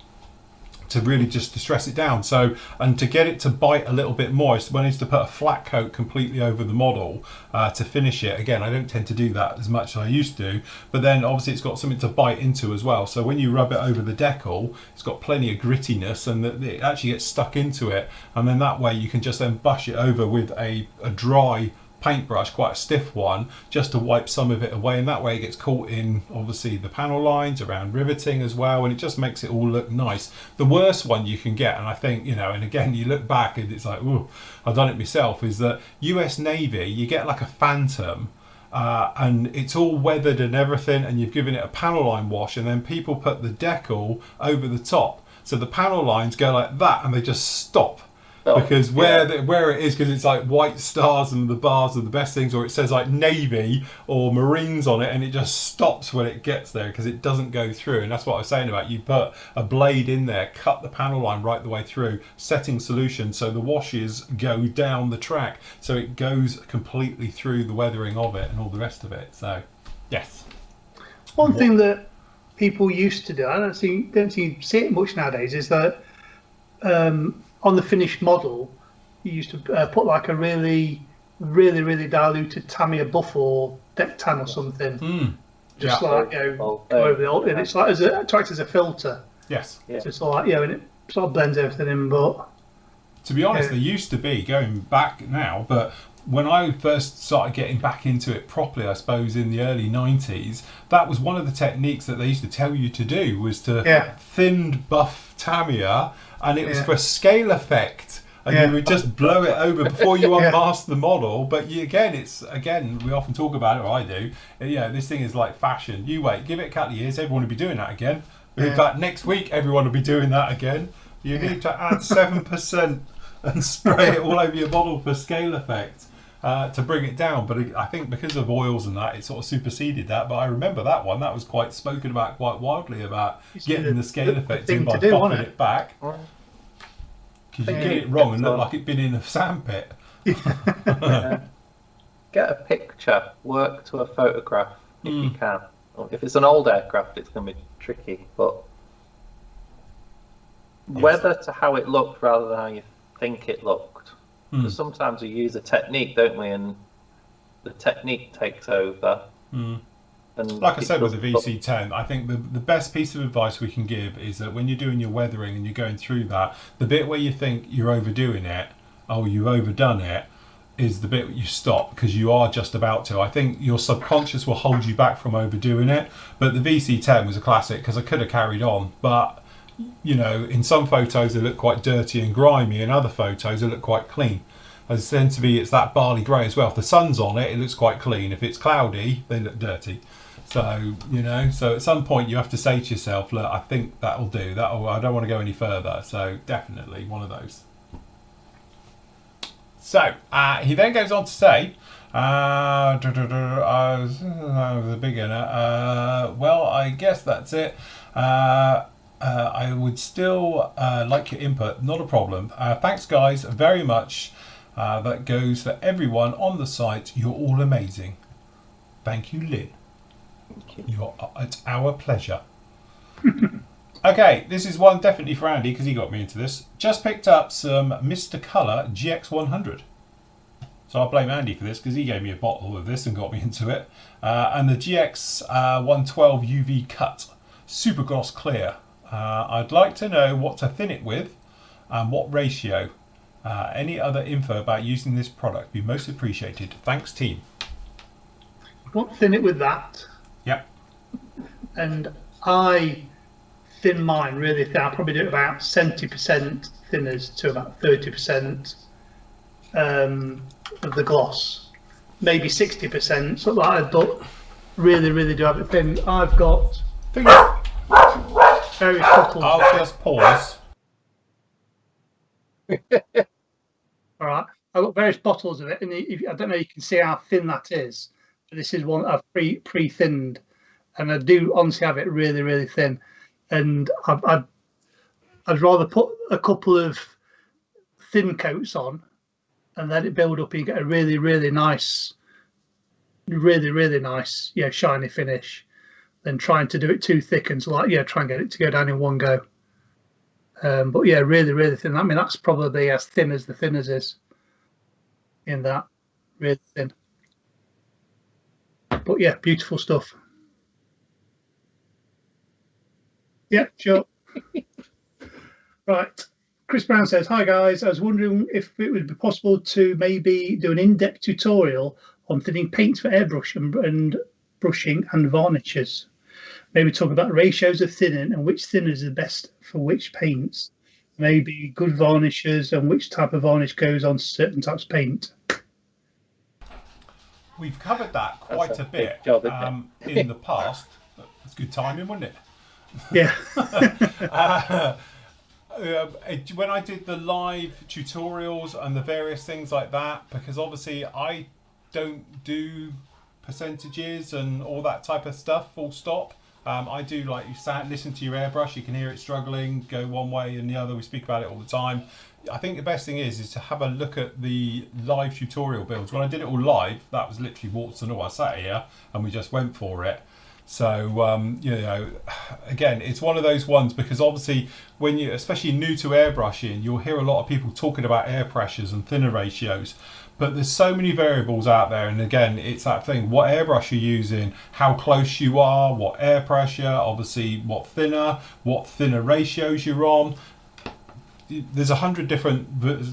to really just to stress it down. So, and to get it to bite a little bit moist, when I used to put a flat coat completely over the model to finish it. Again, I don't tend to do that as much as I used to, but then obviously it's got something to bite into as well. So when you rub it over the decal, it's got plenty of grittiness, and it actually gets stuck into it. And then that way you can just then brush it over with a dry paintbrush, quite a stiff one, just to wipe some of it away, and that way it gets caught in obviously the panel lines around riveting as well, and it just makes it all look nice. The worst one you can get, and I think, you know, and again you look back and it's like, ooh, I've done it myself, is that US Navy, you get like a Phantom and it's all weathered and everything, and you've given it a panel line wash, and then people put the decal over the top, so the panel lines go like that, and they just stop. Because where it is, because it's like white stars and the bars are the best things, or it says like Navy or Marines on it, and it just stops when it gets there because it doesn't go through. And that's what I was saying about, you put a blade in there, cut the panel line right the way through, setting solution so the washes go down the track, so it goes completely through the weathering of it and all the rest of it. So yes, one thing that people used to do, I don't see it much nowadays, is that on the finished model, you used to put like a really diluted Tamiya buff or deck tan or something, just like go over the old, and it's like it acts as a filter. Yes. So it's like and it sort of blends everything in. But to be honest, there used to be, going back now, but when I first started getting back into it properly, I suppose in the early 90s, that was one of the techniques that they used to tell you to do, was to thin buff Tamiya, and it was for scale effect, and you would just blow it over before you unmask the model. But we often talk about it, or I do. This thing is like fashion. You wait, give it a couple of years, everyone will be doing that again. In fact, next week everyone will be doing that again. You need to add 7% and spray it all over your model for scale effect. To bring it down, but I think because of oils and that, it sort of superseded that. But I remember that one, that was quite spoken about quite widely, about getting the scale effect in by buffing it back, because you get it wrong and look like it'd been in a sandpit. Get a picture, work to a photograph if you can. If it's an old aircraft, it's going to be tricky, but whether to how it looked rather than how you think it looked. Because sometimes we use a technique, don't we, and the technique takes over. And like I said with the VC10, I think the best piece of advice we can give is that when you're doing your weathering and you're going through that, the bit where you think you're overdoing it, or you've overdone it, is the bit you stop, because you are just about to. I think your subconscious will hold you back from overdoing it. But the VC10 was a classic, because I could have carried on, but in some photos they look quite dirty and grimy, in other photos they look quite clean. As tend to be, it's that barley grey as well. If the sun's on it, it looks quite clean. If it's cloudy, they look dirty. So so at some point you have to say to yourself, look, I think that'll do. I don't want to go any further. So definitely one of those. So he then goes on to say, I was a beginner. Well, I guess that's it. I would still like your input, not a problem. Thanks guys very much. That goes for everyone on the site. You're all amazing. Thank you, Lynn. Thank you. It's our pleasure. Okay, this is one definitely for Andy, because he got me into this. Just picked up some Mr. Colour GX100. So I'll blame Andy for this, because he gave me a bottle of this and got me into it. And the GX112 UV Cut Super Gloss Clear. I'd like to know what to thin it with and what ratio. Any other info about using this product be most appreciated. Thanks, team. You want to thin it with that. Yep. And I thin mine really thin. I probably do about 70% thinners to about 30% of the gloss. Maybe 60%, something like that, but really do have it thin. I've got various bottles. I'll just pause. All right, I've got various bottles of it, and I don't know if you can see how thin that is, but this is one I've pre-thinned, and I do honestly have it really thin, and I'd rather put a couple of thin coats on and let it build up and you get a really nice, shiny finish, than trying to do it too thick and try and get it to go down in one go. But yeah, really thin. I mean, that's probably as thin as the thinners is in that, really thin. But yeah, beautiful stuff. Yeah, sure. Right. Chris Brown says, hi guys, I was wondering if it would be possible to maybe do an in-depth tutorial on thinning paints for airbrush and brushing and varnishes. Maybe talk about ratios of thinning and which thinners are best for which paints. Maybe good varnishes and which type of varnish goes on certain types of paint. we've covered that quite a bit job, isn't in the past. That's good timing, wasn't it? Yeah. When I did the live tutorials and the various things like that, because obviously I don't do percentages and all that type of stuff, full stop. I do, like, you listen to your airbrush, you can hear it struggling, go one way and the other. We speak about it all the time. I think the best thing is to have a look at the live tutorial builds. When I did it all live, that was literally warts and all. I sat here and we just went for it. So, you know, again, it's one of those ones, because obviously when you, especially new to airbrushing, you'll hear a lot of people talking about air pressures and thinner ratios. But there's so many variables out there, and again, it's that thing: what airbrush you're using, how close you are, what air pressure, obviously what thinner ratios you're on. There's 100 different,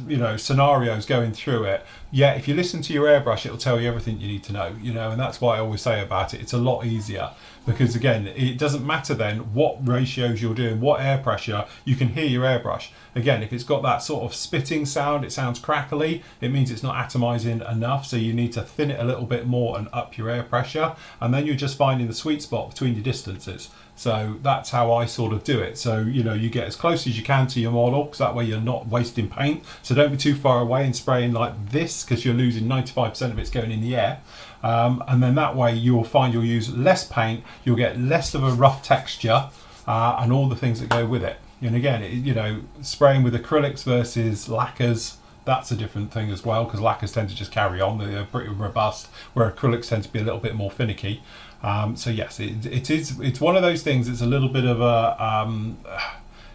you know, scenarios going through it. Yeah, if you listen to your airbrush, it'll tell you everything you need to know, you know, and that's why I always say about it, it's a lot easier, because again, it doesn't matter then what ratios you're doing, what air pressure, you can hear your airbrush. Again, if it's got that sort of spitting sound, it sounds crackly, it means it's not atomizing enough, so you need to thin it a little bit more and up your air pressure, and then you're just finding the sweet spot between your distances. So that's how I sort of do it. So, you know, you get as close as you can to your model, because that way you're not wasting paint. So don't be too far away and spraying like this, because you're losing 95% of it's going in the air. And then that way you'll find you'll use less paint, you'll get less of a rough texture, and all the things that go with it. And again, you know, spraying with acrylics versus lacquers, that's a different thing as well, because lacquers tend to just carry on, they're pretty robust, where acrylics tend to be a little bit more finicky. So yes, it's one of those things. It's a little bit of a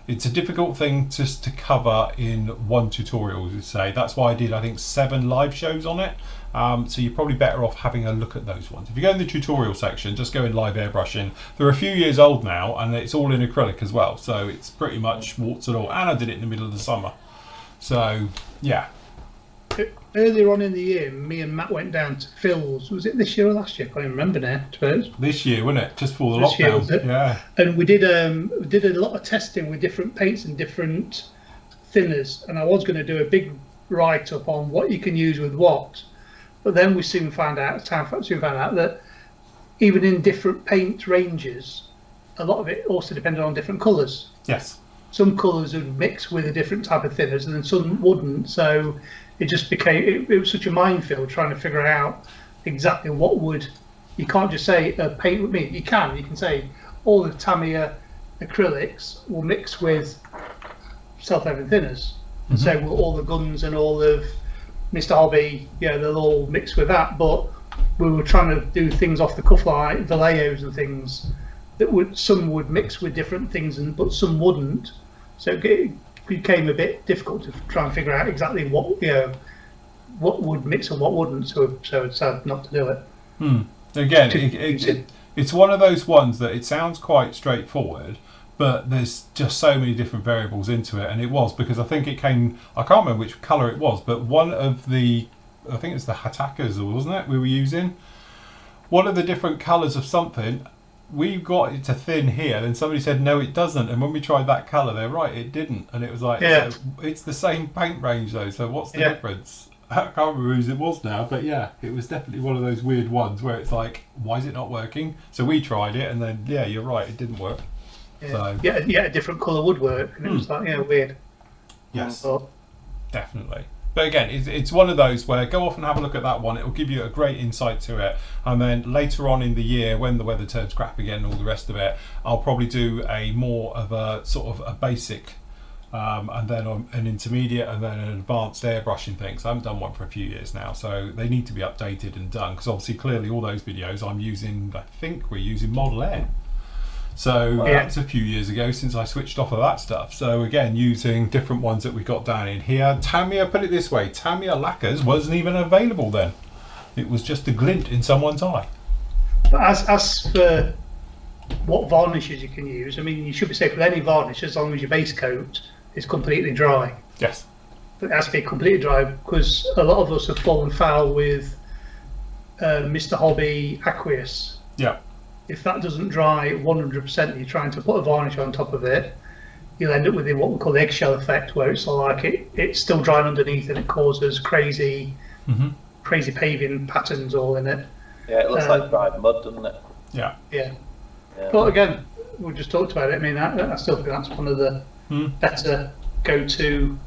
it's a difficult thing just to cover in one tutorial, as you say. That's why I did, I think, 7 live shows on it. So you're probably better off having a look at those ones. If you go in the tutorial section, just go in live airbrushing. They're a few years old now, and it's all in acrylic as well. So it's pretty much warts and all. And I did it in the middle of the summer. So yeah. Earlier on in the year, me and Matt went down to Phil's. Was it this year or last year? I can't even remember now. I suppose. This year, wasn't it? Just before the lockdown. Yeah. And we did a lot of testing with different paints and different thinners. And I was going to do a big write-up on what you can use with what. But then we soon found out that even in different paint ranges, a lot of it also depended on different colours. Yes. Some colours would mix with a different type of thinners, and then some wouldn't. So it just became, it was such a minefield trying to figure out exactly what would. You can't just say paint with me. You can say all the Tamiya acrylics will mix with self-evident thinners, and so will all the guns and all of Mr. Hobby, yeah, they'll all mix with that. But we were trying to do things off the cuff, like Vallejo's and things that some would mix with different things, but some wouldn't. So it became a bit difficult to try and figure out exactly what, you know, what would mix and what wouldn't. So I decided not to do it. Again, it's one of those ones that it sounds quite straightforward, but there's just so many different variables into it. And it was because I think it came, I can't remember which colour it was, but one of the, I think it's the Hatakas, wasn't it, we were using? One of the different colours of something, we got it to thin here, then somebody said no it doesn't, and when we tried that colour, they're right, it didn't, and it was like, yeah. So it's the same paint range though, so what's the difference? I can't remember whose it was now, but yeah, it was definitely one of those weird ones where it's like, why is it not working? So we tried it, and then yeah, you're right, it didn't work. Yeah, so, yeah, a different colour would work, and it was like, yeah, weird. Yes, definitely. But again, it's one of those where go off and have a look at that one. It will give you a great insight to it. And then later on in the year, when the weather turns crap again and all the rest of it, I'll probably do a more of a sort of a basic, and then an intermediate, and then an advanced airbrushing thing. So I haven't done one for a few years now, so they need to be updated and done. Because obviously, clearly, all those videos I'm using, I think we're using Model Air. So that's a few years ago since I switched off of that stuff. So again, using different ones that we got down in here. Tamiya, put it this way, Tamiya lacquers wasn't even available then. It was just a glint in someone's eye. But as for what varnishes you can use, I mean, you should be safe with any varnish as long as your base coat is completely dry. Yes. But it has to be completely dry, because a lot of us have fallen foul with Mr. Hobby Aqueous. Yeah. If that doesn't dry 100%, you're trying to put a varnish on top of it, you'll end up with what we call the eggshell effect, where it's like it's still drying underneath and it causes crazy crazy paving patterns all in it. Yeah, it looks like dried mud, doesn't it? Yeah. Yeah. Yeah. But again, we just talked about it. I mean, I still think that's one of the better go-to.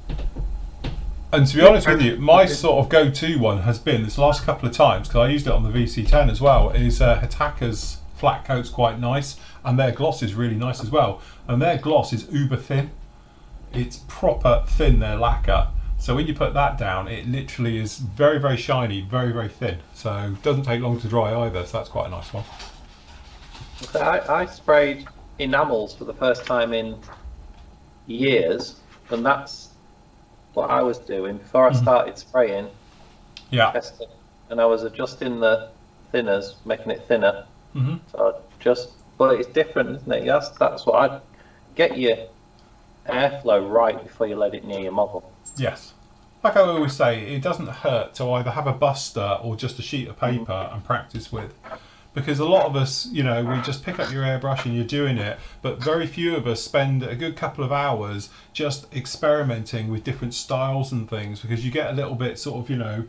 And to be honest with you, my sort of go-to one has been this last couple of times, because I used it on the VC10 as well, is Hitaka's flat coat's quite nice, and their gloss is really nice as well. And their gloss is uber thin. It's proper thin, their lacquer. So when you put that down, it literally is very, very shiny, very, very thin. So it doesn't take long to dry either, so that's quite a nice one. So I sprayed enamels for the first time in years, and that's what I was doing before I started spraying. Yeah. Testing, and I was adjusting the thinners, making it thinner. So but it's different, isn't it? Yes, that's what I get your airflow right before you let it near your model. Yes. Like I always say, it doesn't hurt to either have a buster or just a sheet of paper and practice with. Because a lot of us, we just pick up your airbrush and you're doing it, but very few of us spend a good couple of hours just experimenting with different styles and things, because you get a little bit sort of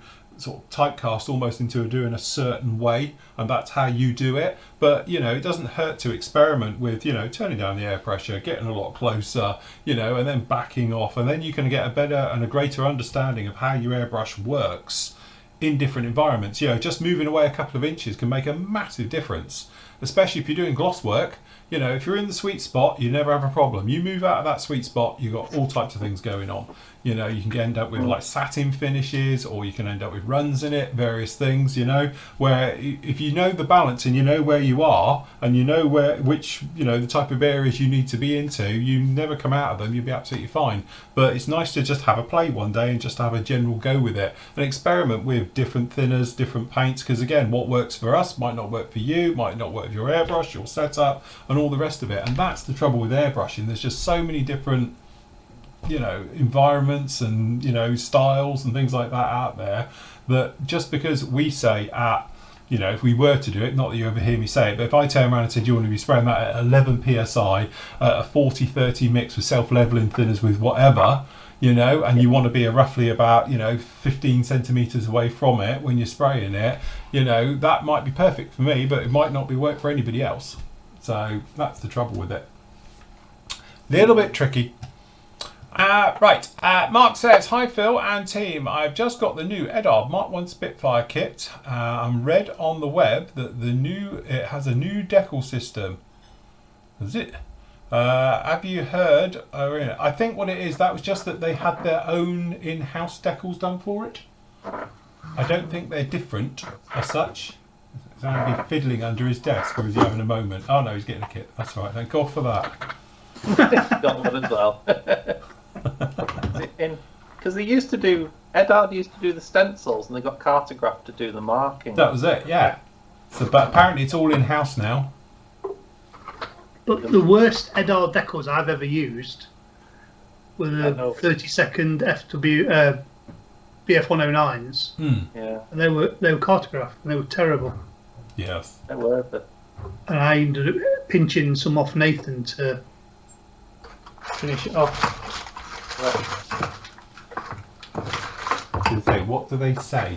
typecast almost into doing a certain way, and that's how you do it. But it doesn't hurt to experiment with turning down the air pressure, getting a lot closer, and then backing off, and then you can get a better and a greater understanding of how your airbrush works in different environments. Just moving away a couple of inches can make a massive difference, especially if you're doing gloss work. If you're in the sweet spot, you never have a problem. You move out of that sweet spot, you've got all types of things going on. You can end up with like satin finishes, or you can end up with runs in it, various things, where if you know the balance and you know where you are, and you know which the type of areas you need to be into, you never come out of them, you'll be absolutely fine. But it's nice to just have a play one day and just have a general go with it and experiment with different thinners, different paints, because again, what works for us might not work for you, might not work with your airbrush, your setup, and all the rest of it. And that's the trouble with airbrushing. There's just so many different environments and styles and things like that out there, that just because we say if we were to do it, not that you ever hear me say it, but if I turn around and said you want to be spraying that at 11 psi at a 40-30 mix with self-leveling thinners with whatever, and you want to be roughly about 15 centimeters away from it when you're spraying it, that might be perfect for me, but it might not be work for anybody else. So that's the trouble with it. Little bit tricky. Right, Mark says, hi Phil and team, I've just got the new Edard Mark 1 Spitfire kit. I'm read on the web that it has a new decal system. Is it? Have you heard? I think what it is, that was just that they had their own in-house decals done for it. I don't think they're different as such. Is Andy fiddling under his desk, or is he having a moment? Oh no, he's getting a kit. That's all right, thank God for that. Got one as well. Because Edard used to do the stencils, and they got Cartograph to do the marking. That was it, yeah. So, but apparently it's all in-house now. But the worst Edard decals I've ever used were the 30-second BF109s. Yeah. And they were Cartograph, and they were terrible. Yes. They were, but... And I ended up pinching some off Nathan to finish it off. What do they say?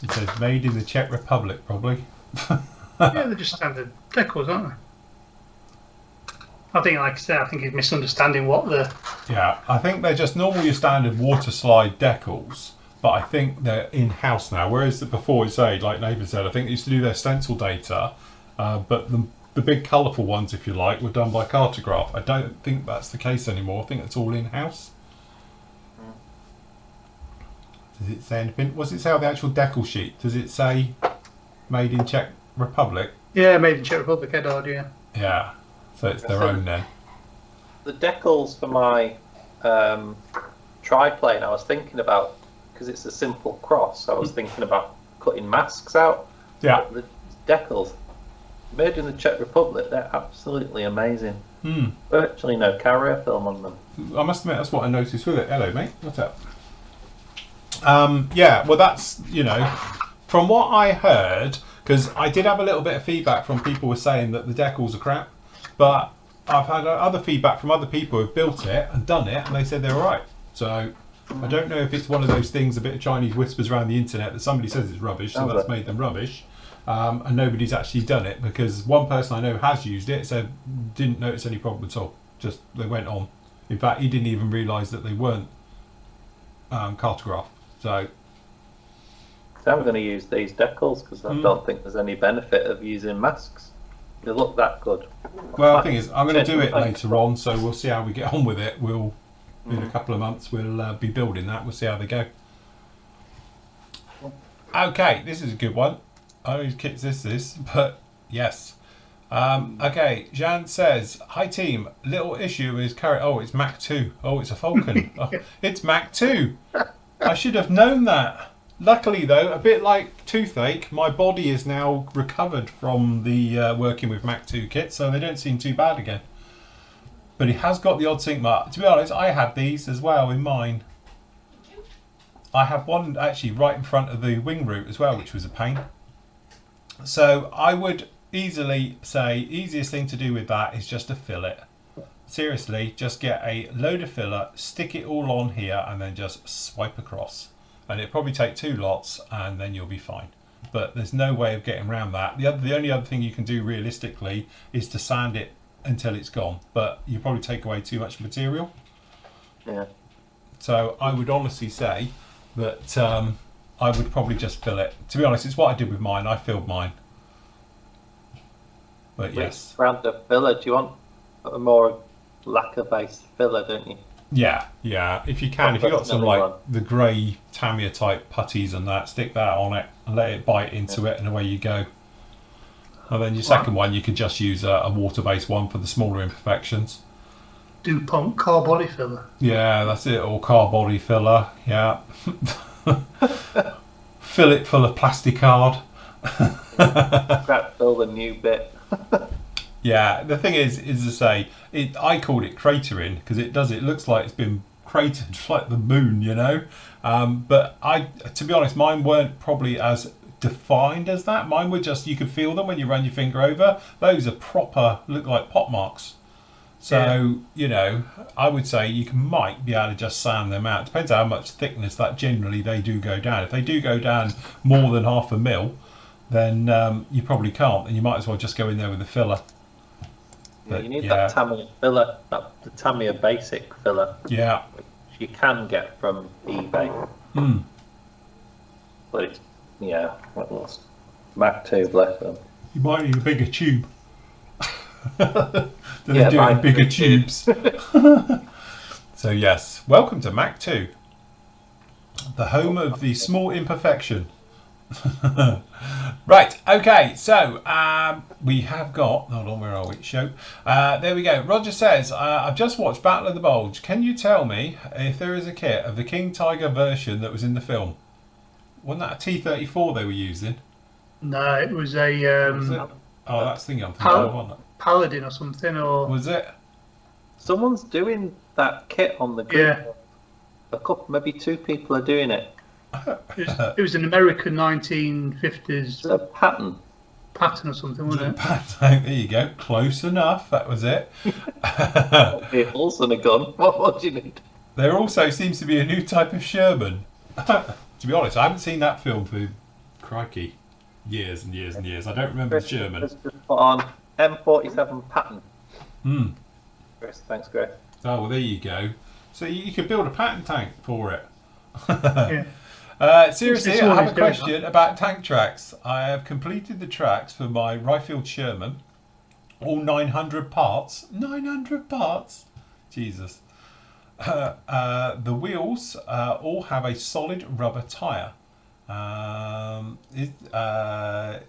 It says made in the Czech Republic, probably. Yeah, they're just standard decals, aren't they? I think, like I said, I think he's misunderstanding what the... Yeah, I think they're just normal your standard water slide decals, but I think they're in-house now. Whereas before, like Nathan said, I think they used to do their stencil data, but the big colourful ones, if you like, were done by Cartograph. I don't think that's the case anymore. I think it's all in-house. Does it say anything? What does it say on the actual decal sheet? Does it say made in Czech Republic? Yeah, made in Czech Republic, Edard, yeah. Yeah, so it's their own then. The decals for my triplane, I was thinking about, because it's a simple cross, I was thinking about cutting masks out. Yeah. But the decals, made in the Czech Republic, they're absolutely amazing. Virtually no carrier film on them. I must admit, that's what I noticed with it. Hello, mate. What's up? Yeah, well, that's, from what I heard, because I did have a little bit of feedback from people who were saying that the decals are crap, but I've had other feedback from other people who've built it and done it, and they said they're all right. So I don't know if it's one of those things, a bit of Chinese whispers around the internet that somebody says it's rubbish, so that's made them rubbish. And nobody's actually done it, because one person I know has used it, said didn't notice any problem at all. Just they went on. In fact, he didn't even realise that they weren't cartographed. So I'm going to use these decals because I don't think there's any benefit of using masks. They look that good. Well, the thing is, I'm going to do it later on, so we'll see how we get on with it. We'll in a couple of months we'll be building that. We'll see how they go. Okay, this is a good one. I know whose kit's this is, but yes. Okay, Jan says, "Hi team, little issue is carry. Oh, it's Mac 2. Oh, it's a Falcon. Oh, it's Mac 2. I should have known that. Luckily, though, a bit like toothache, my body is now recovered from the working with Mac 2 kit, so they don't seem too bad again. But it has got the odd sync mark. To be honest, I had these as well in mine. I had one actually right in front of the wing root as well, which was a pain. So I would easily say easiest thing to do with that is just to fill it. Seriously, just get a load of filler, stick it all on here, and then just swipe across. And it'll probably take 2 lots, and then you'll be fine. But there's no way of getting around that. The only other thing you can do realistically is to sand it until it's gone. But you probably take away too much material. Yeah. So I would honestly say that I would probably just fill it. To be honest, it's what I did with mine. I filled mine. But yes. Around the filler, do you want a more lacquer-based filler, don't you? Yeah. If you can, if you've got some like the grey Tamiya type putties and that, stick that on it and let it bite into it, and away you go. And then your second one, you could just use a water-based one for the smaller imperfections. DuPont car body filler. Yeah, that's it, or car body filler, yeah. Fill it full of plasticard. Scrap fill the new bit. Yeah, the thing is to say, I called it cratering because it looks like it's been cratered like the moon, you know. But to be honest, mine weren't probably as defined as that. Mine were just, you could feel them when you run your finger over. Those are proper, look like pot marks. So, you know, I would say you might be able to just sand them out. Depends how much thickness that generally they do go down. If they do go down more than 0.5 mil, then you probably can't. And you might as well just go in there with a filler. But, you need that Tamiya filler, the Tamiya basic filler. Yeah. Which you can get from eBay. But it's, what was Mac 2, bless them. You might need a bigger tube. They do it in bigger tubes. So yes, welcome to Mac 2, the home of the small imperfection. Right, okay, so we have got, hold on, where are we? Show. There we go. Roger says, I've just watched Battle of the Bulge. Can you tell me if there is a kit of the King Tiger version that was in the film? Wasn't that a T-34 they were using? No, it was a... was it? Oh, that's the thing I'm thinking of, wasn't it? Paladin or something, or... Was it? Someone's doing that kit on the group. Yeah. A couple, maybe 2 people are doing it. It was an American 1950s a pattern or something, wasn't it? Pattern. There you go, close enough. That was it. Vehicles and a gun. What do you need? There also seems to be a new type of Sherman. To be honest, I haven't seen that film for crikey years and years and years. I don't remember the Sherman. Just put on M47 pattern. Chris, thanks, Chris. Oh well, there you go. So you could build a pattern tank for it. Yeah. Seriously, I have a question about tank tracks. I have completed the tracks for my Riffield Sherman, all 900 parts. 900 parts? Jesus. The wheels all have a solid rubber tyre.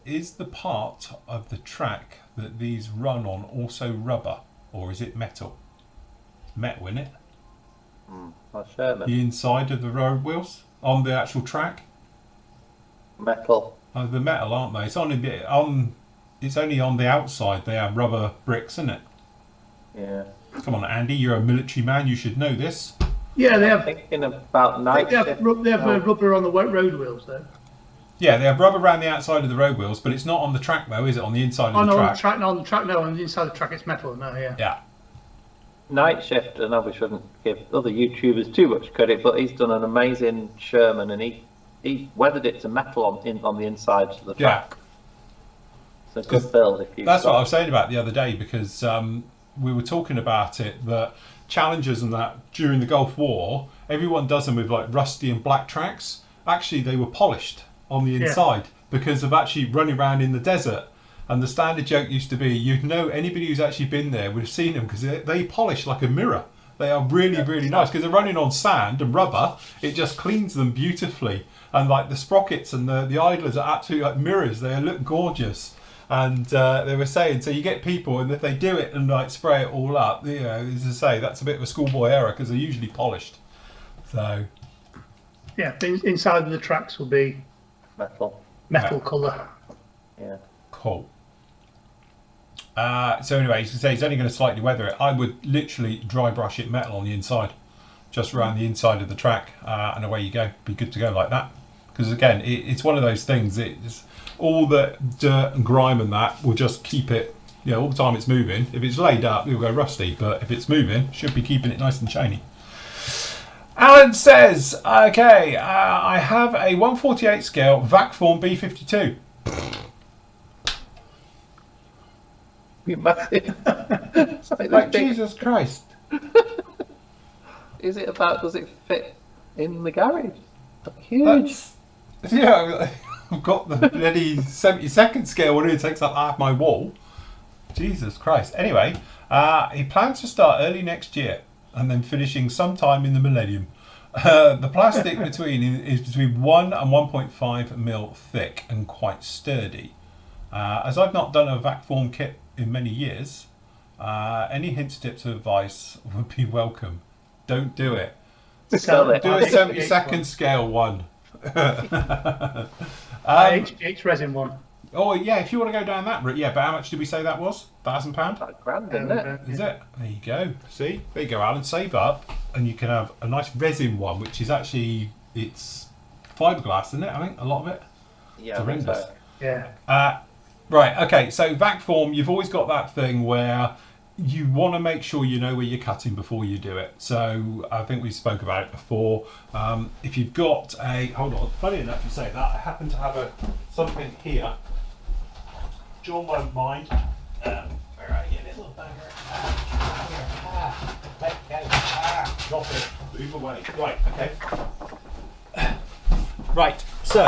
Is the part of the track that these run on also rubber, or is it metal? Metal, isn't it? Sherman. The inside of the road wheels on the actual track. Metal. Oh, the metal, aren't they? It's It's only on the outside. They have rubber bricks, isn't it? Yeah. Come on, Andy. You're a military man. You should know this. Yeah, they have. Thinking about night. They have rubber on the road wheels, though. Yeah, they have rubber around the outside of the road wheels, but it's not on the track, though, is it? On the inside of the track. On the track, no. On the inside of the track, it's metal. No, yeah. Yeah. Night Shift, I know we shouldn't give other YouTubers too much credit, but he's done an amazing Sherman, and he weathered it to metal on the inside of the track. It's a good build. That's what I was saying about the other day, because we were talking about it, that Challengers and that during the Gulf War, everyone does them with like rusty and black tracks. Actually, they were polished on the inside because of actually running around in the desert. And the standard joke used to be, you'd know anybody who's actually been there would have seen them because they polish like a mirror. They are really, really nice because they're running on sand and rubber. It just cleans them beautifully. And like the sprockets and the idlers are absolutely like mirrors. They look gorgeous. And they were saying, so you get people, and if they do it and like spray it all up, you know, as I say, that's a bit of a schoolboy error because they're usually polished. So yeah, inside of the tracks will be metal colour. Yeah. Cool. So anyway, he's only going to slightly weather it. I would literally dry brush it metal on the inside, just around the inside of the track, and away you go. Be good to go like that. Because again, it's one of those things. It's all the dirt and grime and that will just keep it. You know, all the time it's moving. If it's laid up, it'll go rusty. But if it's moving, should be keeping it nice and shiny. Alan says, "Okay, I have a 1/48 scale vac form B52." Like Jesus Christ. Is it about, does it fit in the garage? Huge. I've got the bloody 72nd scale one. It takes up half my wall. Jesus Christ. Anyway, he plans to start early next year and then finishing sometime in the millennium. The plastic is between 1 and 1.5 mil thick and quite sturdy. As I've not done a vac form kit in many years, any hints, tips, or advice would be welcome. Don't do it. Do a 72nd scale one. HGH resin one. Oh yeah, if you want to go down that route, yeah. But how much did we say that was? £1,000? £1,000, isn't it? Is it? There you go. See, there you go, Alan. Save up, and you can have a nice resin one, which is actually it's fiberglass, isn't it? I think a lot of it. Yeah. It's horrendous. So. Yeah. Right. Okay. So vac form, you've always got that thing where you want to make sure you know where you're cutting before you do it. So I think we spoke about it before. If you've got hold on, funny enough you say that, I happen to have something here. John won't mind. Where are you, little bugger? Let go. Drop it. Move away. Right. Okay. Right. So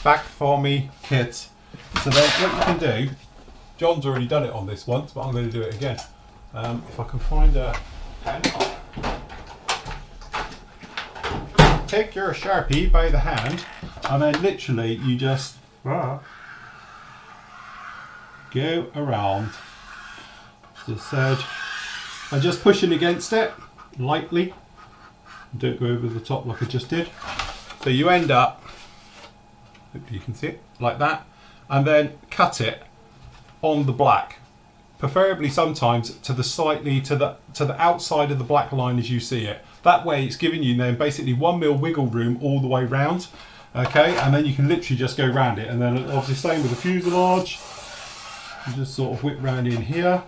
vac forming kit. So then what you can do. John's already done it on this once, but I'm going to do it again. If I can find a pen. Take your Sharpie by the hand, and then literally you just go around the edge and just pushing against it lightly. Don't go over the top like I just did. So you end up, hopefully you can see it, like that, and then cut it on the black, preferably sometimes to the outside of the black line as you see it. That way it's giving you then basically 1 mil wiggle room all the way round. Okay, and then you can literally just go round it, and then obviously same with the fuselage. You just sort of whip round in here.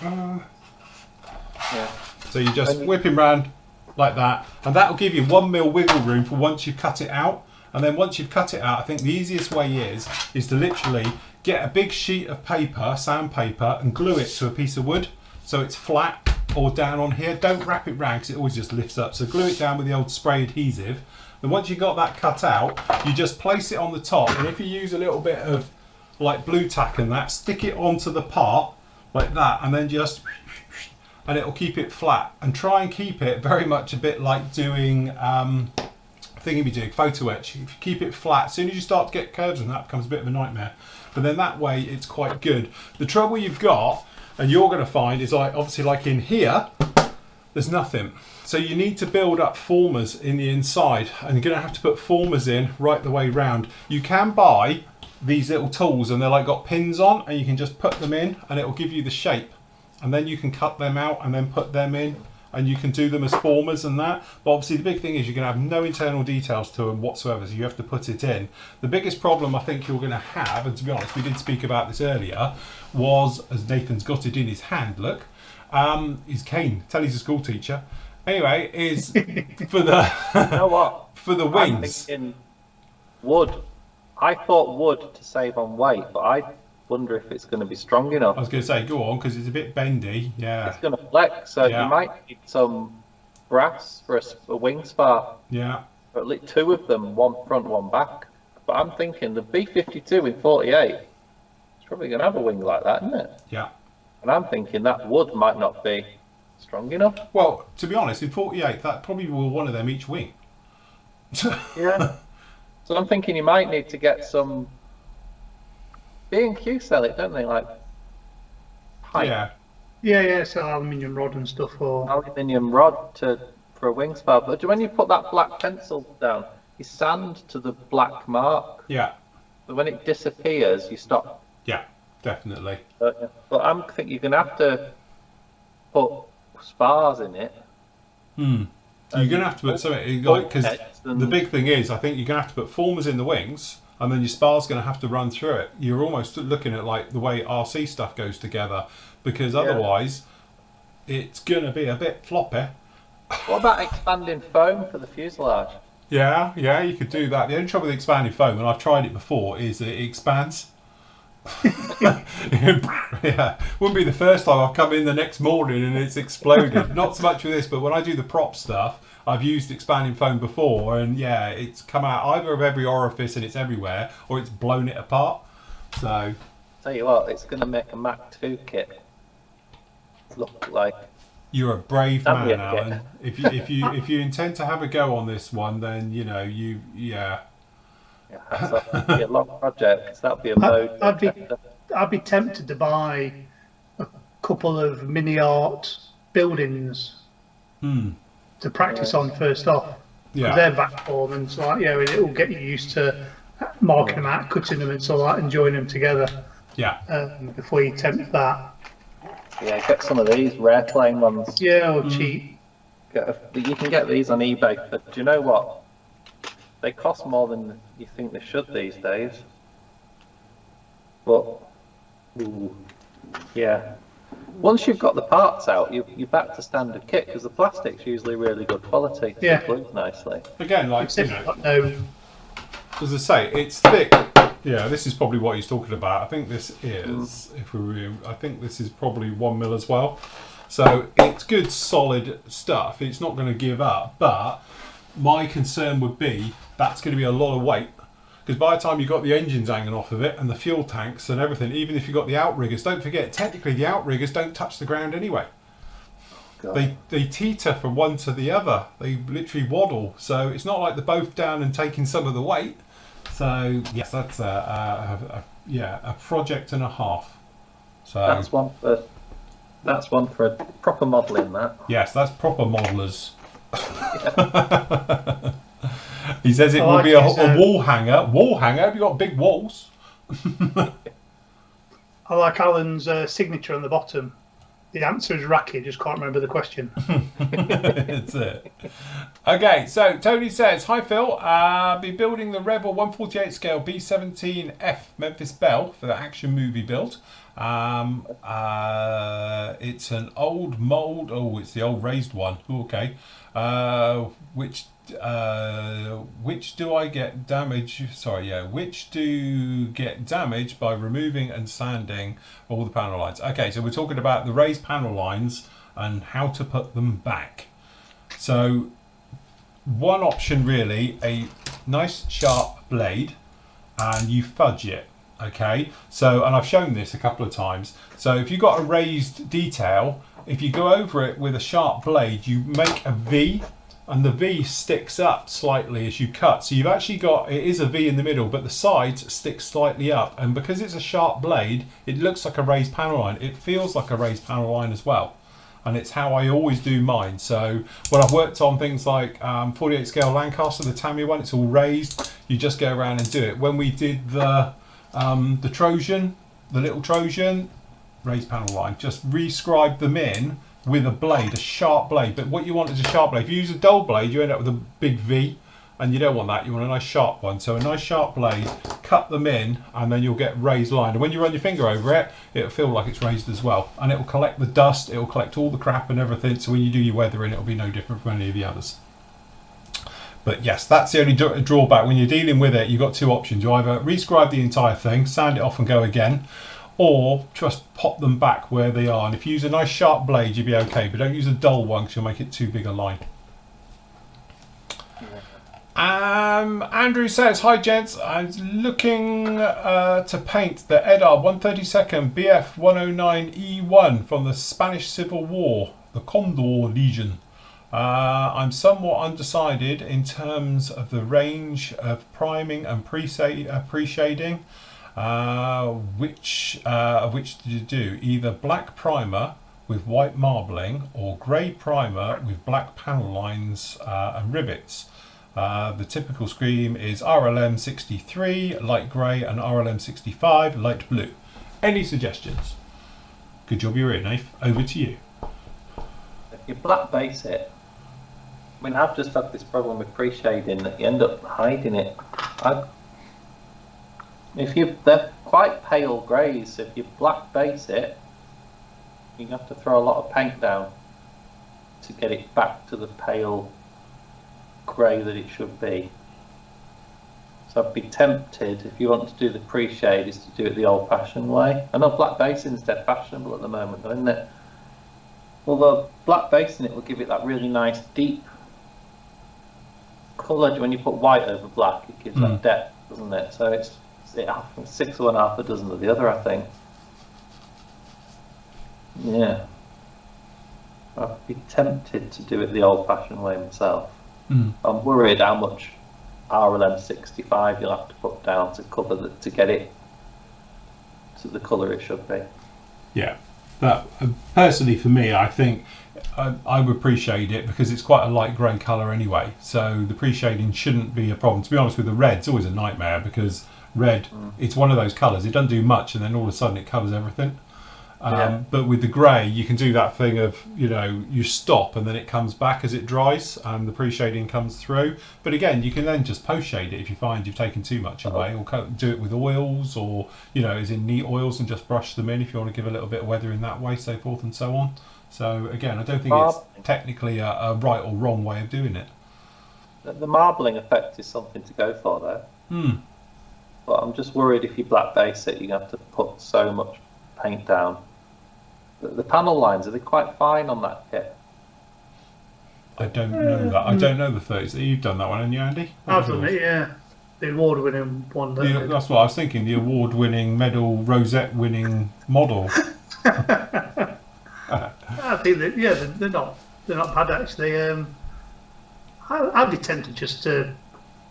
Yeah. So you just whip him round like that, and that will give you 1 mil wiggle room for once you've cut it out. And then once you've cut it out, I think the easiest way is to literally get a big sheet of paper, sandpaper, and glue it to a piece of wood so it's flat or down on here. Don't wrap it round because it always just lifts up. So glue it down with the old spray adhesive. And once you've got that cut out, you just place it on the top. And if you use a little bit of like blue tack and that, stick it onto the part like that, and then just, and it'll keep it flat. And try and keep it very much a bit like doing thing you'll be doing, photo etch. If you keep it flat, as soon as you start to get curves and that, becomes a bit of a nightmare. But then that way it's quite good. The trouble you've got, and you're going to find, is like obviously like in here, there's nothing. So you need to build up formers in the inside, and you're going to have to put formers in right the way round. You can buy these little tools, and they're like got pins on, and you can just put them in, and it will give you the shape. And then you can cut them out and then put them in. and you can do them as formers and that. But obviously the big thing is you're going to have no internal details to them whatsoever, so you have to put it in. The biggest problem I think you're going to have, and to be honest, we did speak about this earlier, was, as Nathan's got it in his hand, look, is cane. Tell he's a school teacher. Anyway, is for the You know what? for the I'm wings. thinking wood. I thought wood to save on weight, but I wonder if it's going to be strong enough. I was going to say, go on, because it's a bit bendy. Yeah, It's going to flex, so Yeah. you might need some brass for a wing spar. yeah. Or at least 2 of them, one front, one back. But I'm thinking the B-52 in 48 is probably going to have a wing like that, isn't it? Yeah. And I'm thinking that wood might not be strong enough. Well, to be honest, in 48, that probably will one of them each wing. Yeah. So I'm thinking you might need to get some. B&Q sell it, don't they? Like pipe, Yeah. Yeah, so aluminium rod and stuff. Or aluminium rod for a wing spar. But when you put that black pencil down, you sand to the black mark. Yeah. But when it disappears, you stop. Yeah. Definitely. But I'm thinking you're gonna have to put spars in it. So you're going to have to put something, like, because bulkheads and- the big thing is, I think you're going to have to put formers in the wings, and then your spar's going to have to run through it. You're almost looking at like the way RC stuff goes together, because otherwise it's going to be a bit floppy. What about expanding foam for the fuselage? Yeah, you could do that. The only trouble with expanding foam, and I've tried it before, is that it expands. Yeah, wouldn't be the first time I've come in the next morning and it's exploded. Not so much with this, but when I do the prop stuff, I've used expanding foam before, and yeah, it's come out either of every orifice and it's everywhere, or it's blown it apart. So, Tell you what, it's going to make a Mach 2 kit look like. you're a brave That'd be man, a kit. Alan. If you intend to have a go on this one, then yeah. Yeah, that'd be a long project. 'Cause that'd be a mode. I'd be tempted to buy a couple of mini art buildings to practice on first off. Yeah. They're back form, and so like, it will get you used to marking them out, cutting them, and so like, and joining them together Yeah. before you attempt that. Yeah, get some of these rare plane ones. Yeah, or cheap. You can get these on eBay. But do you know what? They cost more than you think they should these days. But yeah, once you've got the parts out, you're back to standard kit because the plastic's usually really good quality. Yeah. It glues nicely. Again, like, Except you've got no. as I say, it's thick. Yeah, this is probably what he's talking about. I think this is, I think this is probably 1 mil as well. So it's good, solid stuff. It's not going to give up. But my concern would be that's going to be a lot of weight. Because by the time you've got the engines hanging off of it and the fuel tanks and everything, even if you've got the outriggers, don't forget, technically the outriggers don't touch the ground anyway. God. They teeter from one to the other. They literally waddle. So it's not like they're both down and taking some of the weight. So yes, that's a project and a half. So That's one for a proper modelling. That. yes, that's proper modelers. He says it I will like be a his, wall hanger. Wall hanger? Have you got big walls? I like Alan's signature on the bottom. The answer is Racky, just can't remember the question. That's it. Okay, so Tony says, hi Phil, be building the Rebel 148 scale B-17F Memphis Belle for the action movie build. It's an old mould, it's the old raised one, okay. Which do I get damage? Which do get damaged by removing and sanding all the panel lines? Okay, so we're talking about the raised panel lines and how to put them back. So one option really, a nice sharp blade, and you fudge it. Okay, so, and I've shown this a couple of times. So if you've got a raised detail, if you go over it with a sharp blade, you make a V, and the V sticks up slightly as you cut. So you've actually got, it is a V in the middle, but the sides stick slightly up. And because it's a sharp blade, it looks like a raised panel line. It feels like a raised panel line as well. And it's how I always do mine. So when I've worked on things like 48 scale Lancaster, the Tamiya one, it's all raised. You just go around and do it. When we did the Trojan, the little Trojan, raised panel line, just rescribe them in with a blade, a sharp blade. But what you want is a sharp blade. If you use a dull blade, you end up with a big V, and you don't want that. You want a nice sharp one. So a nice sharp blade, cut them in, and then you'll get raised line. And when you run your finger over it, it'll feel like it's raised as well. And it'll collect the dust, it'll collect all the crap and everything. So when you do your weathering, it'll be no different from any of the others. But yes, that's the only drawback. When you're dealing with it, you've got two options. You either rescribe the entire thing, sand it off and go again, or just pop them back where they are. And if you use a nice sharp blade, you'll be okay. But don't use a dull one because you'll make it too big a line. Andrew says, hi gents, I'm looking to paint the EDAR 132nd BF 109E1 from the Spanish Civil War, the Condor Legion. I'm somewhat undecided in terms of the range of priming and pre-shading. Which do you do? Either black primer with white marbling or grey primer with black panel lines and rivets. The typical scheme is RLM 63 light grey and RLM 65 light blue. Any suggestions? Good job you're in, Nath. Over to you. If you black base it, I mean, I've just had this problem with pre-shading that you end up hiding it. They're quite pale greys, so if you black base it, you have to throw a lot of paint down to get it back to the pale grey that it should be. So I'd be tempted, if you want to do the pre-shade, is to do it the old-fashioned way. I know black basing is dead fashionable at the moment, though, isn't it? Although black basing it will give it that really nice deep colour. When you put white over black, it gives that depth, doesn't it? So it's 6 of one, half a dozen of the other, I think. Yeah. I'd be tempted to do it the old-fashioned way myself. I'm worried how much RLM 65 you'll have to put down to cover to get it to the colour it should be. Yeah, that personally for me, I think I would pre-shade it because it's quite a light grey colour anyway. So the pre-shading shouldn't be a problem. To be honest with the red, it's always a nightmare because red, it's one of those colours. It doesn't do much, and then all of a sudden it covers everything. But with the grey, you can do that thing of, you stop and then it comes back as it dries and the pre-shading comes through. But again, you can then just post-shade it if you find you've taken too much away, or do it with oils, or, as in neat oils, and just brush them in if you want to give a little bit of weather in that way, so forth and so on. So again, I don't think it's technically a right or wrong way of doing it. The marbling effect is something to go for though. But I'm just worried if you black base it, you have to put so much paint down. The panel lines, are they quite fine on that kit? I don't know that. I don't know the 30s. You've done that one, haven't you, Andy? I've done it, yeah. The award-winning one. That's what I was thinking. The award-winning, medal, rosette-winning model. I think that they're not bad actually. I'd be tempted just to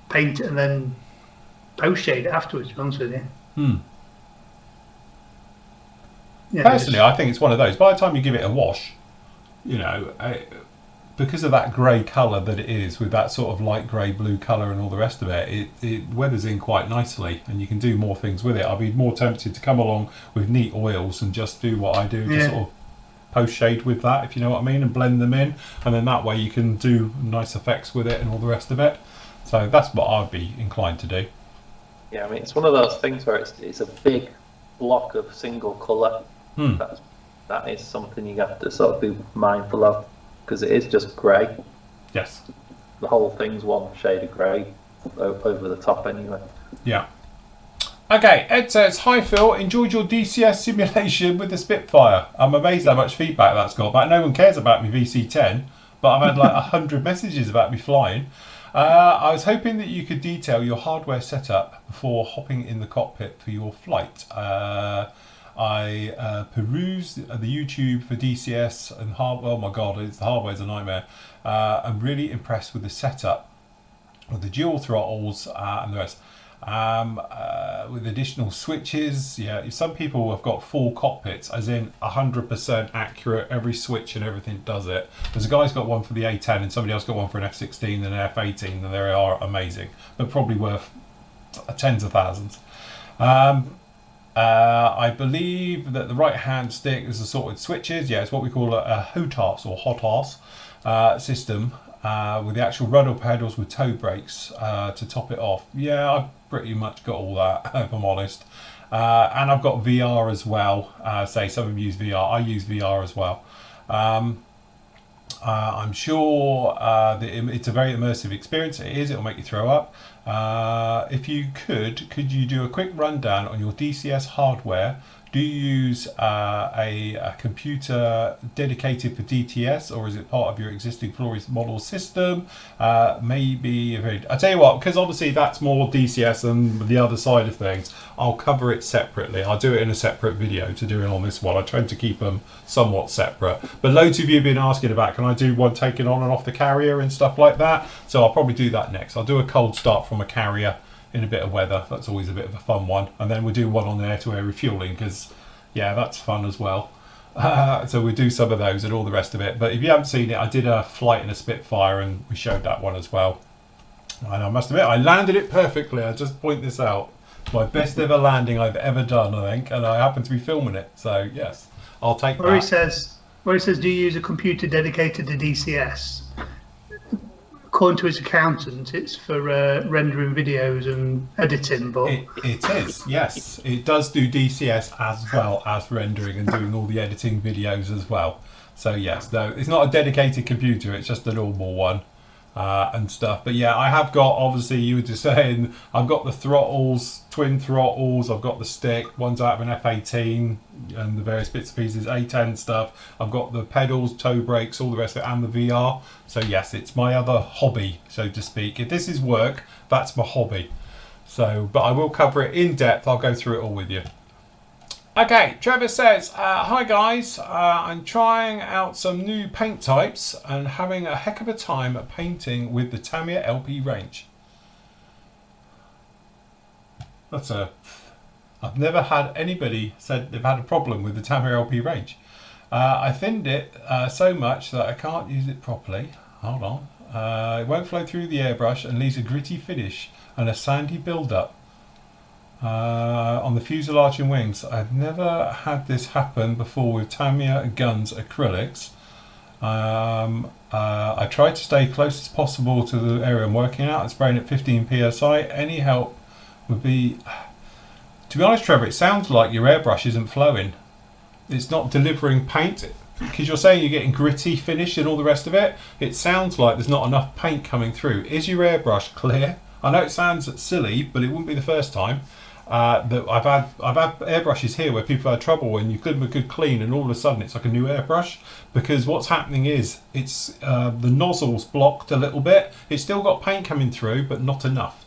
paint it and then post shade it afterwards. To be honest with you. Yeah, personally, I think it's one of those. By the time you give it a wash, because of that grey colour that it is, with that sort of light grey blue colour and all the rest of it, it weathers in quite nicely, and you can do more things with it. I'd be more tempted to come along with neat oils and just do what I do, just sort of post shade with that, if you know what I mean, and blend them in, and then that way you can do nice effects with it and all the rest of it. So that's what I'd be inclined to do. Yeah, I mean, it's one of those things where it's a big block of single colour. That is something you have to sort of be mindful of, because it is just grey. Yes. The whole thing's one shade of grey over the top anyway. Yeah. Okay, Ed says, hi Phil, enjoyed your DCS simulation with the Spitfire. I'm amazed how much feedback that's got back. No one cares about me VC10, but I've had like 100 messages about me flying. I was hoping that you could detail your hardware setup before hopping in the cockpit for your flight. I perused the YouTube for DCS and oh my god, the hardware's a nightmare. I'm really impressed with the setup, with the dual throttles and the rest. With additional switches, some people have got full cockpits, as in 100% accurate, every switch and everything does it. There's a guy's got one for the A10 and somebody else got one for an F16 and an F18, and they are amazing, but probably worth tens of thousands. I believe that the right hand stick is assorted switches. Yeah, it's what we call a HOTAS or HOTAS system with the actual rudder pedals with toe brakes to top it off. Yeah, I've pretty much got all that, if I'm honest. And I've got VR as well. Say some of you use VR. I use VR as well. I'm sure that it's a very immersive experience. It is. It'll make you throw up. If you could you do a quick rundown on your DCS hardware? Do you use a computer dedicated for DTS, or is it part of your existing Flory model system? Maybe, I tell you what, because obviously that's more DCS than the other side of things, I'll cover it separately. I'll do it in a separate video to do it on this one. I try to keep them somewhat separate. But loads of you have been asking about, can I do one taking on and off the carrier and stuff like that? So I'll probably do that next. I'll do a cold start from a carrier in a bit of weather. That's always a bit of a fun one. And then we'll do one on the air-to-air refueling, because yeah, that's fun as well. So we'll do some of those and all the rest of it. But if you haven't seen it, I did a flight in a Spitfire and we showed that one as well. And I must admit, I landed it perfectly. I just point this out. My best ever landing I've ever done, I think. And I happen to be filming it. So yes, I'll take that. Where he says, do you use a computer dedicated to DCS? According to his accountant, it's for rendering videos and editing, but it is, yes. It does do DCS as well as rendering and doing all the editing videos as well. So yes, no, it's not a dedicated computer, it's just a normal one and stuff. But yeah, I have got, obviously you were just saying, I've got the throttles, twin throttles, I've got the stick, one's out of an F18 and the various bits and pieces, A10 stuff. I've got the pedals, toe brakes, all the rest of it, and the VR. So yes, it's my other hobby, so to speak. If this is work, that's my hobby. So, but I will cover it in depth. I'll go through it all with you. Okay, Trevor says, hi guys, I'm trying out some new paint types and having a heck of a time painting with the Tamiya LP range. I've never had anybody said they've had a problem with the Tamiya LP range. I thinned it so much that I can't use it properly. Hold on. It won't flow through the airbrush and leaves a gritty finish and a sandy build-up on the fuselage and wings. I've never had this happen before with Tamiya guns acrylics. I tried to stay close as possible to the area I'm working at and spraying at 15 psi. Any help would be... To be honest, Trevor, it sounds like your airbrush isn't flowing. It's not delivering paint, because you're saying you're getting gritty finish and all the rest of it. It sounds like there's not enough paint coming through. Is your airbrush clear? I know it sounds silly, but it wouldn't be the first time that I've had airbrushes here where people had trouble when you give them a good clean and all of a sudden it's like a new airbrush, because what's happening is it's the nozzle's blocked a little bit. It's still got paint coming through, but not enough.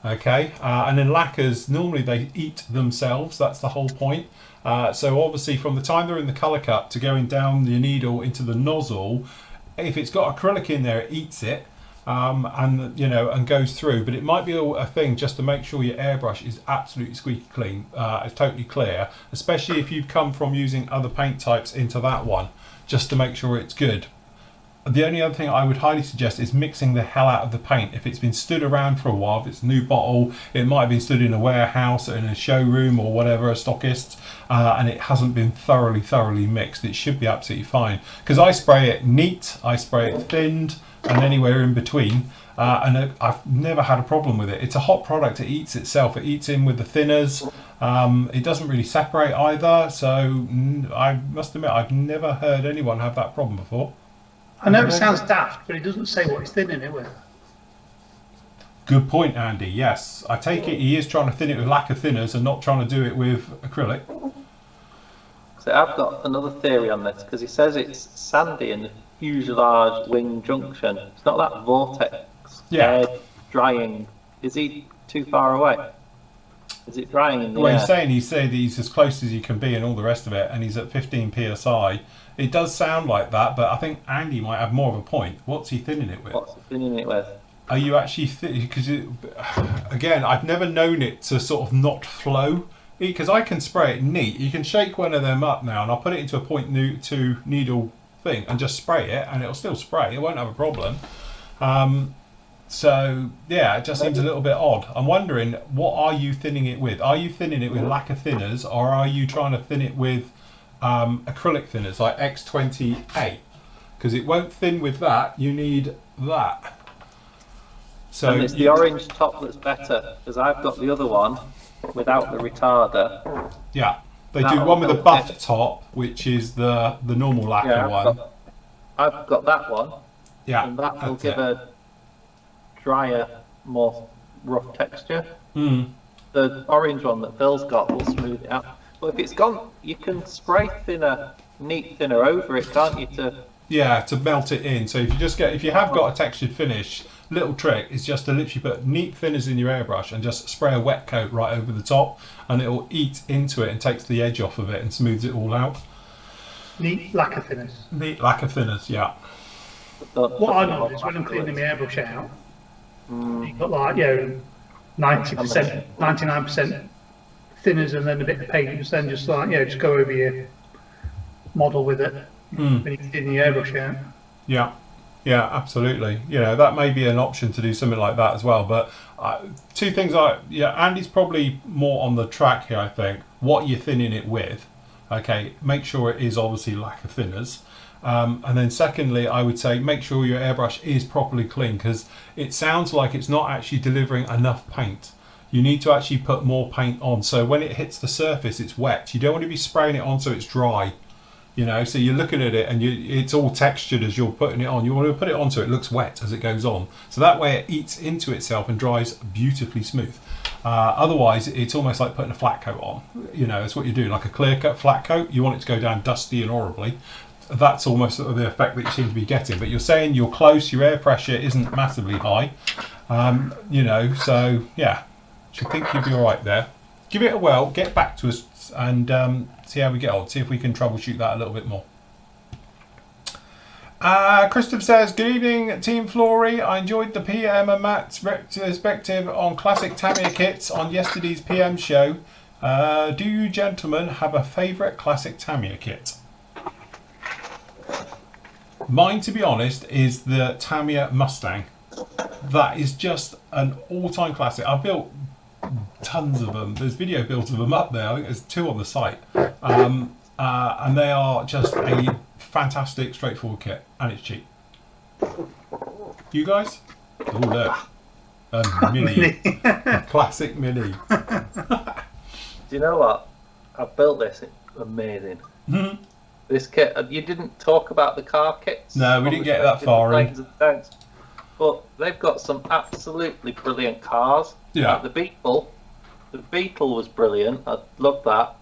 Okay, and then lacquers, normally they eat themselves. That's the whole point. So obviously from the time they're in the colour cut to going down the needle into the nozzle, if it's got acrylic in there, it eats it and goes through. But it might be a thing just to make sure your airbrush is absolutely squeaky clean, it's totally clear, especially if you've come from using other paint types into that one, just to make sure it's good. The only other thing I would highly suggest is mixing the hell out of the paint. If it's been stood around for a while, if it's a new bottle, it might have been stood in a warehouse or in a showroom or whatever, a stockist, and it hasn't been thoroughly mixed, it should be absolutely fine. Because I spray it neat, I spray it thinned, and anywhere in between, and I've never had a problem with it. It's a hot product, it eats itself, it eats in with the thinners, it doesn't really separate either, so I must admit I've never heard anyone have that problem before. I know it sounds daft, but it doesn't say what he's thinning it with. Good point, Andy. Yes, I take it he is trying to thin it with lacquer thinners and not trying to do it with acrylic. So I've got another theory on this, because he says it's sandy in the fuselage wing junction. It's not that vortex air drying. Is he too far away? Is it drying in the air? Well, he said he's as close as he can be and all the rest of it, and he's at 15 psi. It does sound like that, but I think Andy might have more of a point. What's he thinning it with? What's he thinning it with? Are you actually because again, I've never known it to sort of not flow, because I can spray it neat. You can shake one of them up now, and I'll put it into a 0.2 needle thing and just spray it, and it'll still spray. It won't have a problem. So yeah, it just seems a little bit odd. I'm wondering, what are you thinning it with? Are you thinning it with lacquer thinners, or are you trying to thin it with acrylic thinners like X28? Because it won't thin with that. You need that. So and it's the orange top that's better, because I've got the other one without the retarder. Yeah, they do That'll one with a help buff it. top, which is the normal lacquer Yeah, one. I've got that one, Yeah, and that will that's give it. a drier, more rough texture. Mm. The orange one that Phil's got will smooth it out. But if it's gone, you can spray neat thinner over it, can't you? Yeah, to melt it in. So if you have got a textured finish, little trick is just to literally put neat thinners in your airbrush and just spray a wet coat right over the top, and it will eat into it and takes the edge off of it and smooths it all out. Neat lacquer thinners. Neat lacquer thinners, yeah. What I know is when I'm cleaning my airbrush out, you've got like 90%, 99% thinners and then a bit of paint. Just then just like just go over your model with it when you're cleaning your airbrush out. Yeah. Yeah, absolutely. That may be an option to do something like that as well. But two things Andy's probably more on the track here, I think. What you're thinning it with, okay, make sure it is obviously lacquer thinners. And then secondly, I would say make sure your airbrush is properly clean, because it sounds like it's not actually delivering enough paint. You need to actually put more paint on. So when it hits the surface, it's wet. You don't want to be spraying it on so it's dry. So you're looking at it and it's all textured as you're putting it on. You want to put it on so it looks wet as it goes on. So that way it eats into itself and dries beautifully smooth. Otherwise, it's almost like putting a flat coat on. That's what you're doing, like a clear cut flat coat. You want it to go down dusty and horribly. That's almost the effect that you seem to be getting. But you're saying you're close, your air pressure isn't massively high. So yeah, should think you'll be all right there. Give it a whirl, get back to us and see how we get on. See if we can troubleshoot that a little bit more. Christopher says, good evening, Team Flory. I enjoyed the PM and Matt's perspective on classic Tamiya kits on yesterday's PM show. Do you gentlemen have a favourite classic Tamiya kit? Mine, to be honest, is the Tamiya Mustang. That is just an all-time classic. I've built tons of them. There's video builds of them up there. I think there's 2 on the site. And they are just a fantastic, straightforward kit. And it's cheap. You guys? Oh, look. A mini. A classic mini. Do you know what? I've built this. It's amazing. Mm-hmm. This kit, you didn't talk about the car kits. No, we didn't get that far in. But they've got some absolutely brilliant cars. Yeah. Like the Beetle was brilliant. I loved that.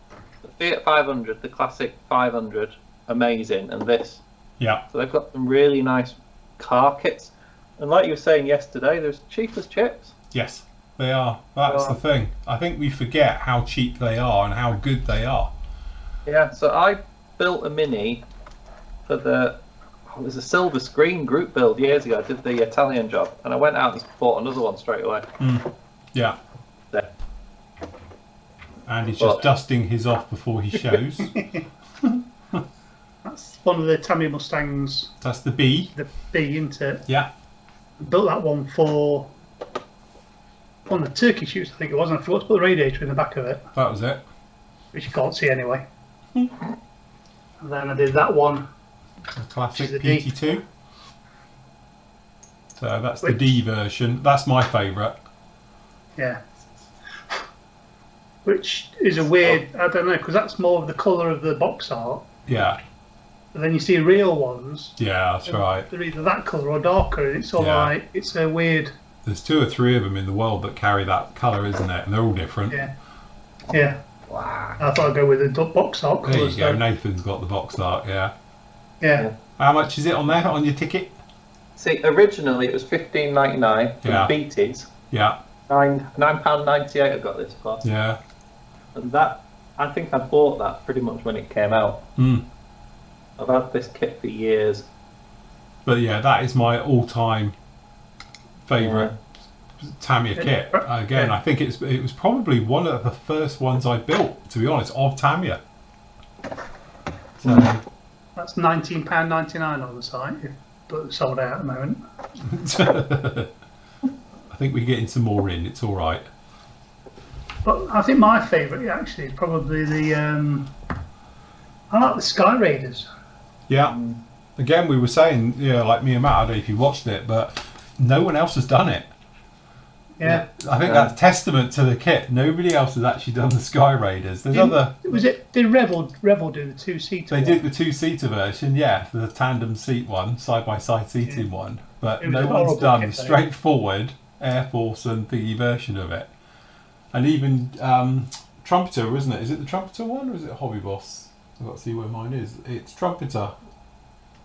The Fiat 500, the classic 500, amazing. And this. Yeah. So they've got some really nice car kits. And like you were saying yesterday, they're as cheap as chips. Yes, they are. That's the thing. I think we forget how cheap they are and how good they are. Yeah, so I built a Mini for it was a silver screen group build years ago. I did the Italian job, and I went out and bought another one straight away. Yeah. There. And he's just dusting his off before he shows. That's one of the Tamiya Mustangs. That's the B. The B, isn't it? Yeah. Built that one for one of the turkey shoots, I think it was, and I forgot to put the radiator in the back of it, That was it. which you can't see anyway. And then I did that one. A classic Which is the D. PT2. So that's the D version. That's my favourite. Yeah. Which is a weird, I don't know, because that's more of the colour of the box art. Yeah. And then you see real ones. Yeah, that's right. They're either that colour or darker, and it's all like, it's a weird. There's 2 or 3 of them in the world that carry that colour, isn't it? And they're all different. Yeah. Yeah. Wow. I thought I'd go with the box art There colours. you go. Though. Nathan's got the box art, yeah. Yeah. How much is it on there, on your ticket? See, originally it was $15.99 from Yeah. BT's. Yeah. £9.98 I got this for. Yeah. And that, I think I bought that pretty much when it came out. I've had this kit for years. But yeah, that is my all-time favourite Tamiya kit. Again, I think it was probably one of the first ones I built, to be honest, of Tamiya. So, That's £19.99 on the site, but it's sold out at the moment. I think we're getting some more in. It's all right. But I think my favourite actually is probably the. I like the Sky Raiders. Yeah. Again, we were saying, like me and Matt, I don't know if you watched it, but no one else has done it. Yeah. I think that's testament to the kit. Nobody else has actually done the Sky Raiders. There's Did Revel do the 2-seater? They did the 2-seater version, the tandem seat one, side-by-side seating one. But no one's done the straightforward Air Force and thingy version of it. And even Trumpeter, isn't it? Is it the Trumpeter one or is it Hobby Boss? I've got to see where mine is. It's Trumpeter.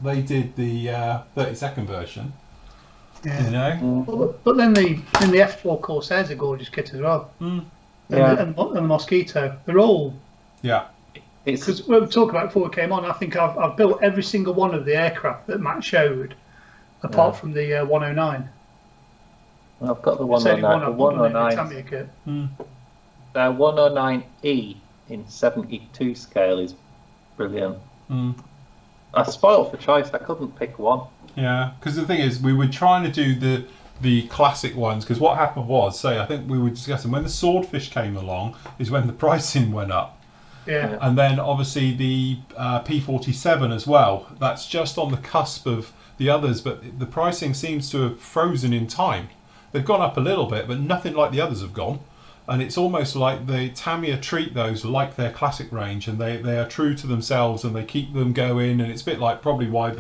They did the 30-second version. Yeah. You know? But then the F4 Corsair's a gorgeous kit as well. Mm. And the Mosquito. They're all... Yeah. Because we were talking about before we came on, I think I've built every single one of the aircraft that Matt showed, apart from the 109. I've got the 109. The 109. Kit. The 109E in 72 scale is brilliant. I spoiled for choice. I couldn't pick one. Yeah, because the thing is, we were trying to do the classic ones, because what happened was, I think we were discussing, when the Swordfish came along, is when the pricing went up. Yeah. And then obviously the P47 as well. That's just on the cusp of the others, but the pricing seems to have frozen in time. They've gone up a little bit, but nothing like the others have gone. And it's almost like the Tamiya treat those like their classic range, and they are true to themselves and they keep them going. And it's a bit like probably why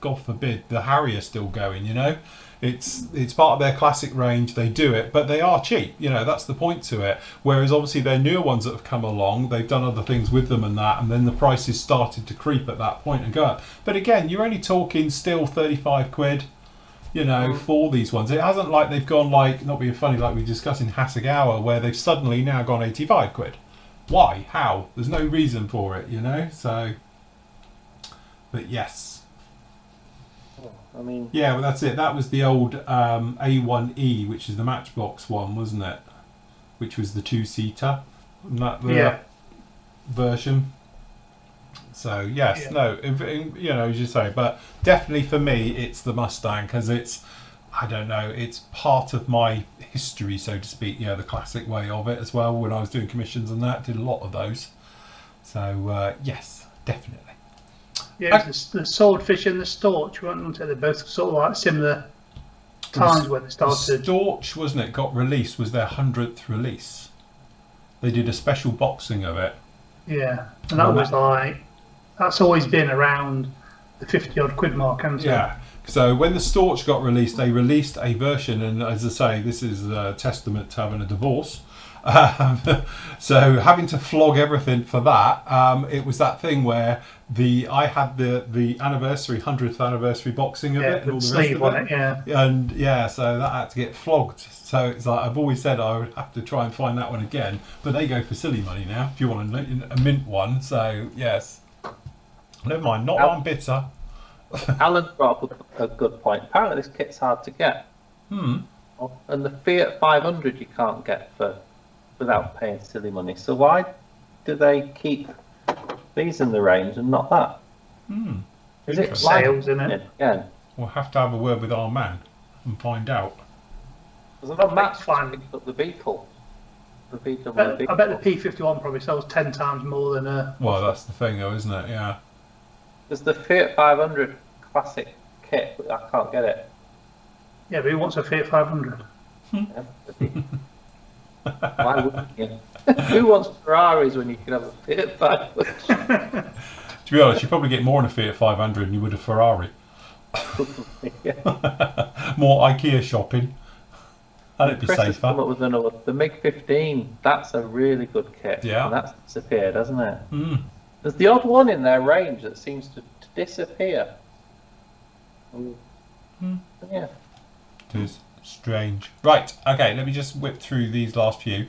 God forbid, the Harrier's still going, you know? It's part of their classic range, they do it, but they are cheap, that's the point to it. Whereas obviously their newer ones that have come along, they've done other things with them and that, and then the prices started to creep at that point and go up. But again, you're only talking still 35 quid, for these ones. It hasn't like they've gone like, not being funny, like we discussed in Hasegawa, where they've suddenly now gone 85 quid. Why? How? There's no reason for it, So, but yes. Yeah, well, that's it. That was the old A1E, which is the Matchbox one, wasn't it? Which was the 2-seater. That version. So yes, no, as you say, but definitely for me, it's the Mustang, because it's, I don't know, it's part of my history, so to speak. The classic way of it as well. When I was doing commissions and that, did a lot of those. So yes, definitely. Yeah, the Swordfish and the Storch, weren't they? They're both sort of like similar times when they started. Storch, wasn't it, got released, was their 100th release. They did a special boxing of it. Yeah, and that was that's always been around the 50-odd quid mark, hasn't it? Yeah, so when the Storch got released, they released a version, and as I say, this is a testament to having a divorce. So having to flog everything for that, it was that thing where I had the anniversary 100th anniversary boxing of it and all the rest of it, and so that had to get flogged. So it's like I've always said I would have to try and find that one again, but they go for silly money now if you want a mint one. So yes, never mind, not one bitter. Alan brought up a good point. Apparently this kit's hard to get, and the Fiat 500 you can't get without paying silly money. So why do they keep these in the range and not that? Is it sales, isn't it? Yeah. We'll have to have a word with our man and find out. Because I know Matt's finally picked up the Beetle. I bet the P51 probably sells 10 times more than a... Well, that's the thing though, isn't it? Yeah. There's the Fiat 500 classic kit, but I can't get it. Yeah, but who wants a Fiat 500? Why wouldn't you? Who wants Ferraris when you can have a Fiat 500? To be honest, you probably get more in a Fiat 500 than you would a Ferrari. More IKEA shopping. And it'd be Chris has safer. come up with another, the MiG-15. That's a really good kit. Yeah. And that's disappeared, hasn't it? There's the odd one in their range that seems to disappear. Yeah. It is strange. Right, okay, let me just whip through these last few.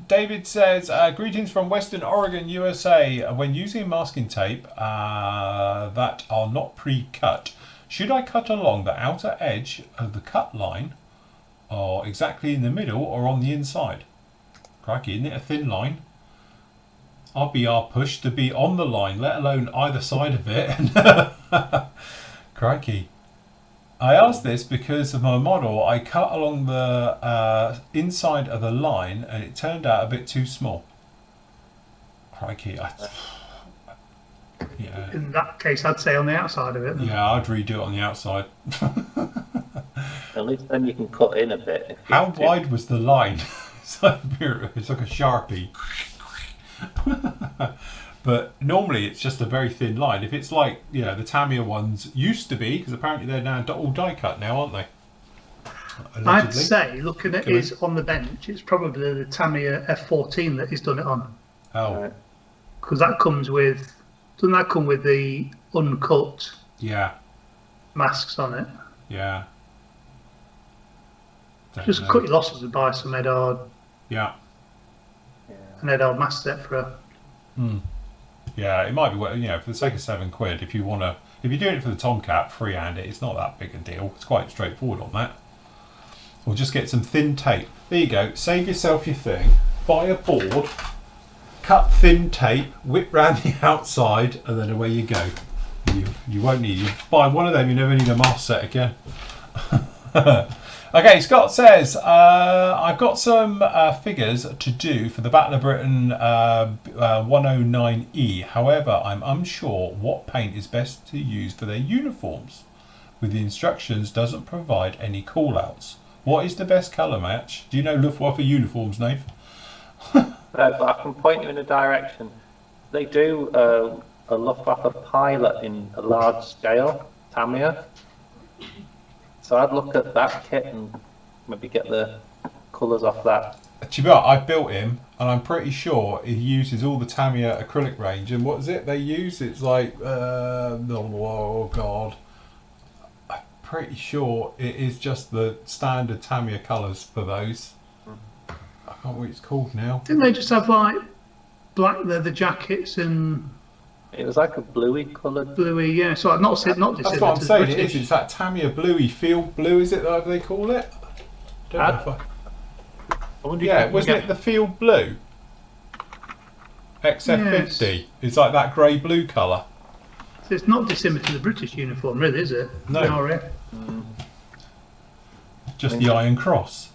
David says, greetings from Western Oregon, USA. When using masking tape that are not pre-cut, should I cut along the outer edge of the cut line, or exactly in the middle, or on the inside? Crikey, isn't it a thin line? RBR push to be on the line, let alone either side of it. Crikey. I asked this because of my model. I cut along the inside of the line and it turned out a bit too small. Crikey. Yeah. In that case, I'd say on the outside of it. Yeah, I'd redo it on the outside. At least then you can cut in a bit. If you How do. wide was the line? It's like a Sharpie. But normally it's just a very thin line. If it's like, the Tamiya ones used to be, because apparently they're now all die cut now, aren't they? Allegedly. I'd say, looking at his on the bench, it's probably the Tamiya F14 that he's done it on. Oh. Right. Because that comes with, doesn't that come with the uncut Yeah. masks on it? Yeah. Don't Just know. cut your losses and buy some Edard, Yeah. an Edard mask set for a... Yeah, it might be, for the sake of £7, if you're doing it for the Tomcat, freehand it, it's not that big a deal. It's quite straightforward on that. Or just get some thin tape. There you go. Save yourself your thing. Buy a board, cut thin tape, whip round the outside, and then away you go. You won't need. You buy one of them, you never need a mask set again. Okay, Scott says, I've got some figures to do for the Battle of Britain 109E. However, I'm unsure what paint is best to use for their uniforms. With the instructions, doesn't provide any call-outs. What is the best colour match? Do you know Luftwaffe uniforms, Nave? But I can point you in a direction. They do a Luftwaffe pilot in a large scale, Tamiya. So I'd look at that kit and maybe get the colours off that. To be honest, I built him, and I'm pretty sure he uses all the Tamiya acrylic range. And what is it they use? It's like, oh god, I'm pretty sure it is just the standard Tamiya colours for those. I can't remember what it's called now. Didn't they just have like black leather jackets and It was like a bluey coloured. bluey? Yeah, so I've not dissimilar That's what I'm to saying. British. It's that Tamiya bluey field blue. Is it that they call it? Don't know if I wonder if yeah, you can wasn't get- it the field blue? XF50. Yes. It's like that grey blue colour. So it's not dissimilar to the British uniform, really, is it? No. The RAF. Just the Iron Cross.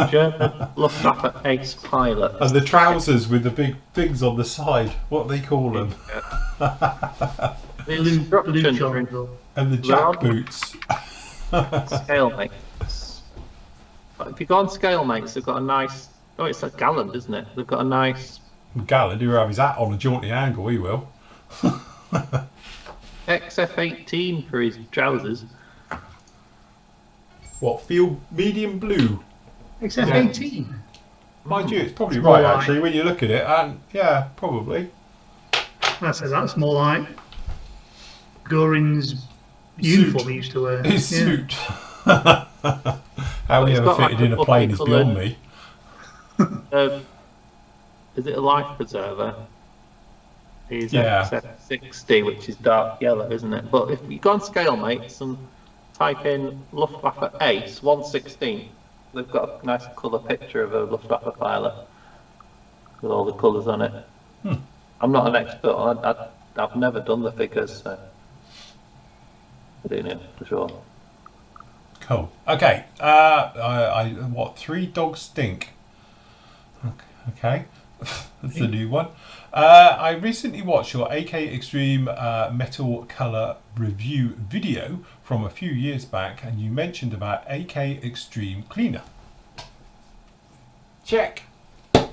German Luftwaffe Ace pilot. And the trousers with the big things on the side. What do they call them? The Blue instructions are in John. And the jack Round. boots. scale mates. But if you go on scale mates, they've got a nice. Oh, it's a Gallant, isn't it? They've got a nice Gallard, he'll have his hat on a jaunty angle, he will. XF18 for his trousers. What, field medium blue? XF18. Mind you, it's probably It's more right like- actually when you look at it, and yeah, probably. I say that's more like Goring's uniform he used to wear. His Yeah. suit. How he It's ever got like fitted in a a plane is bubbly beyond colour. me. Is it a life preserver? He's Yeah. XF60, which is dark yellow, isn't it? But if you go on scale mates and type in Luftwaffe Ace 116, they've got a nice colour picture of a Luftwaffe pilot with all the colours on it. I'm not an expert. I've never done the figures, so I'm doing it for sure. Cool. Okay. What? 3 dogs stink. Okay. That's a new one. I recently watched your AK Extreme Metal Color review video from a few years back, and you mentioned about AK Extreme Cleaner. Check. Not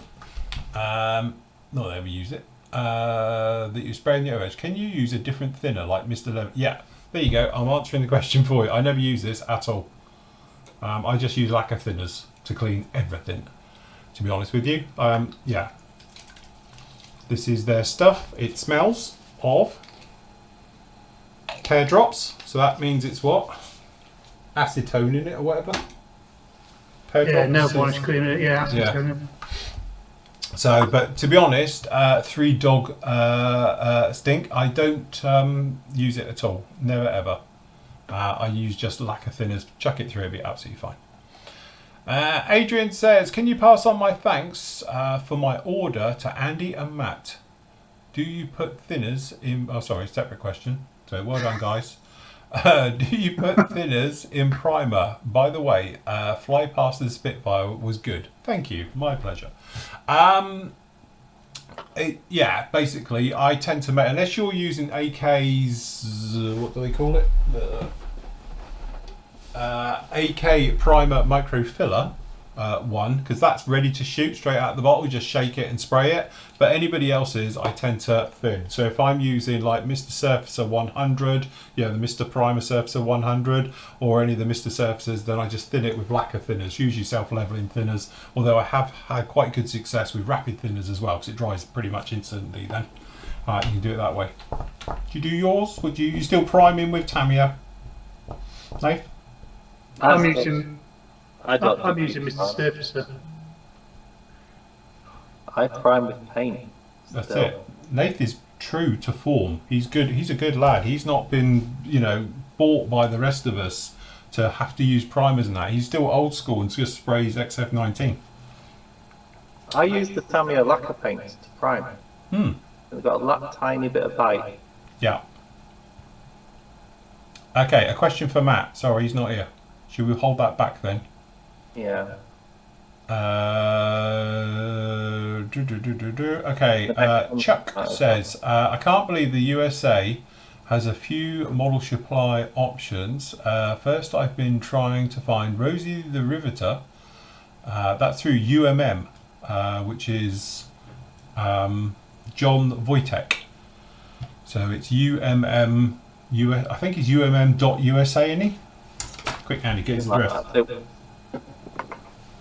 that I ever use it. That you spray in the edge. Can you use a different thinner like Mr. Lemon? Yeah. There you go. I'm answering the question for you. I never use this at all. I just use lacquer thinners to clean everything, to be honest with you. Yeah. This is their stuff. It smells of pear drops. So that means it's what? Acetone in it or whatever. Pear Yeah, nail drops varnish is- cleaner. Yeah, that's Yeah. yeah. So, but to be honest, 3 dog stink. I don't use it at all. Never ever. I use just lacquer thinners. Chuck it through, it'll be absolutely fine. Adrian says, can you pass on my thanks for my order to Andy and Matt? Do you put thinners in... Oh, sorry, separate question. So well done, guys. Do you put thinners in primer? By the way, Fly Past the Spitfire was good. Thank you. My pleasure. Yeah, basically, I tend to make, unless you're using AK's, what do they call it? AK Primer Micro Filler one, because that's ready to shoot straight out of the bottle. Just shake it and spray it. But anybody else's, I tend to thin. So if I'm using like Mr. Surfacer 100, the Mr. Primer Surfacer 100, or any of the Mr. Surfacers, then I just thin it with lacquer thinners, usually self-leveling thinners. Although I have had quite good success with rapid thinners as well, because it dries pretty much instantly. Then, you can do it that way. Do you do yours? Would you still priming with Tamiya? Nate? I'm using Mr. Mr. Surfacer. I prime with paint. That's it. Nath is true to form. He's good. He's a good lad. He's not been, bought by the rest of us to have to use primers and that. He's still old school and just sprays XF19. I use the Tamiya lacquer paints to prime. They've got a tiny bit of bite. Yeah. Okay, a question for Matt. Sorry, he's not here. Should we hold that back then? Yeah. Okay, Chuck says, I can't believe the USA has a few model supply options. First, I've been trying to find Rosie the Riveter. That's through UMM, which is John Wojtek. So it's UMM, I think it's UMM.USA, isn't he? Quick, Andy, get his address.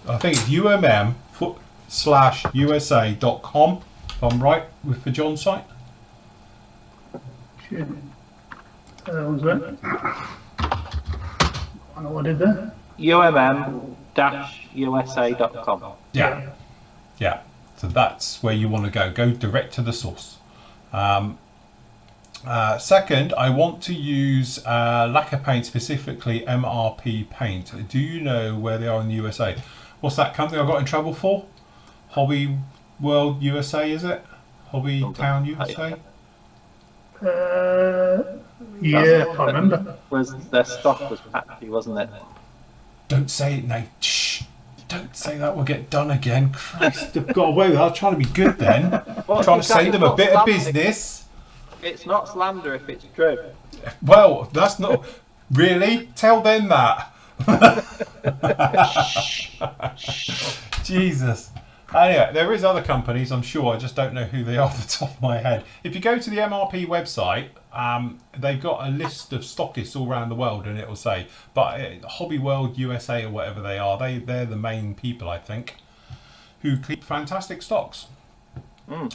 I think it's umm/usa.com, if I'm right, for John's site. Sure. Was that? I don't know what I did there. umm-usa.com. Yeah. So that's where you want to go. Go direct to the source. Second, I want to use lacquer paint, specifically MRP paint. Do you know where they are in the USA? What's that company I got in trouble for? Hobby World USA, is it? Hobby Town USA? Yeah, I remember. Their stock was patchy, wasn't it? Don't say it, Nate. Shh. Don't say that. We'll get done again. Christ, they've got away with that. I was trying to be good then. Trying to save them a bit of business. It's not slander if it's true. Well, that's not... Really? Tell them that. Jesus. Anyway, there is other companies, I'm sure. I just don't know who they are off the top of my head. If you go to the MRP website, they've got a list of stockists all around the world, and it will say, but Hobby World USA or whatever they are, they're the main people, I think, who keep fantastic stocks. You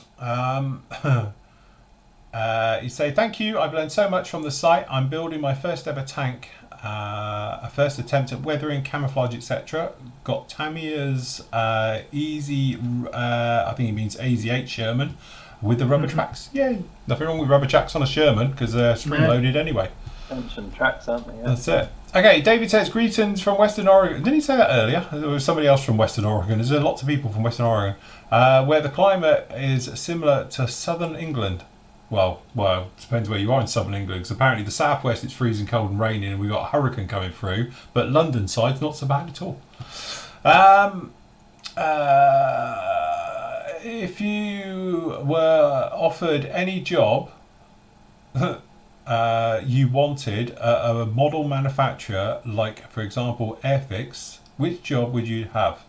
say, thank you, I've learned so much from the site. I'm building my first ever tank, a first attempt at weathering, camouflage, etc. Got Tamiya's easy, I think it means AZ8 Sherman with the rubber tracks. Yay! Nothing wrong with rubber tracks on a Sherman because they're spring loaded anyway. Tension tracks, aren't they? Yeah. That's it. Okay, David says, greetings from Western Oregon. Didn't he say that earlier? There was somebody else from Western Oregon. There's lots of people from Western Oregon, where the climate is similar to southern England. Well, it depends where you are in southern England, because apparently the southwest it's freezing cold and raining and we've got a hurricane coming through, but London side's not so bad at all. If you were offered any job you wanted, a model manufacturer, like for example Airfix, which job would you have?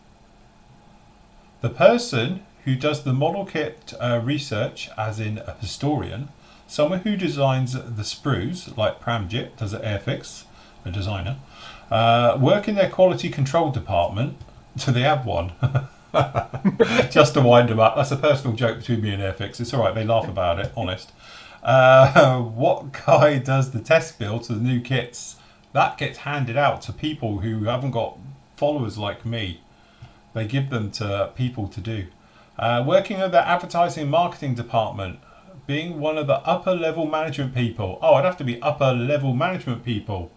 The person who does the model kit research, as in a historian, someone who designs the sprues, like Pramjit does at Airfix, a designer, work in their quality control department. Do they have one? Just to wind them up. That's a personal joke between me and Airfix. It's all right, they laugh about it, honest. What guy does the test build to the new kits? That gets handed out to people who haven't got followers like me. They give them to people to do. Working in the advertising and marketing department, being one of the upper level management people. Oh, I'd have to be upper level management people.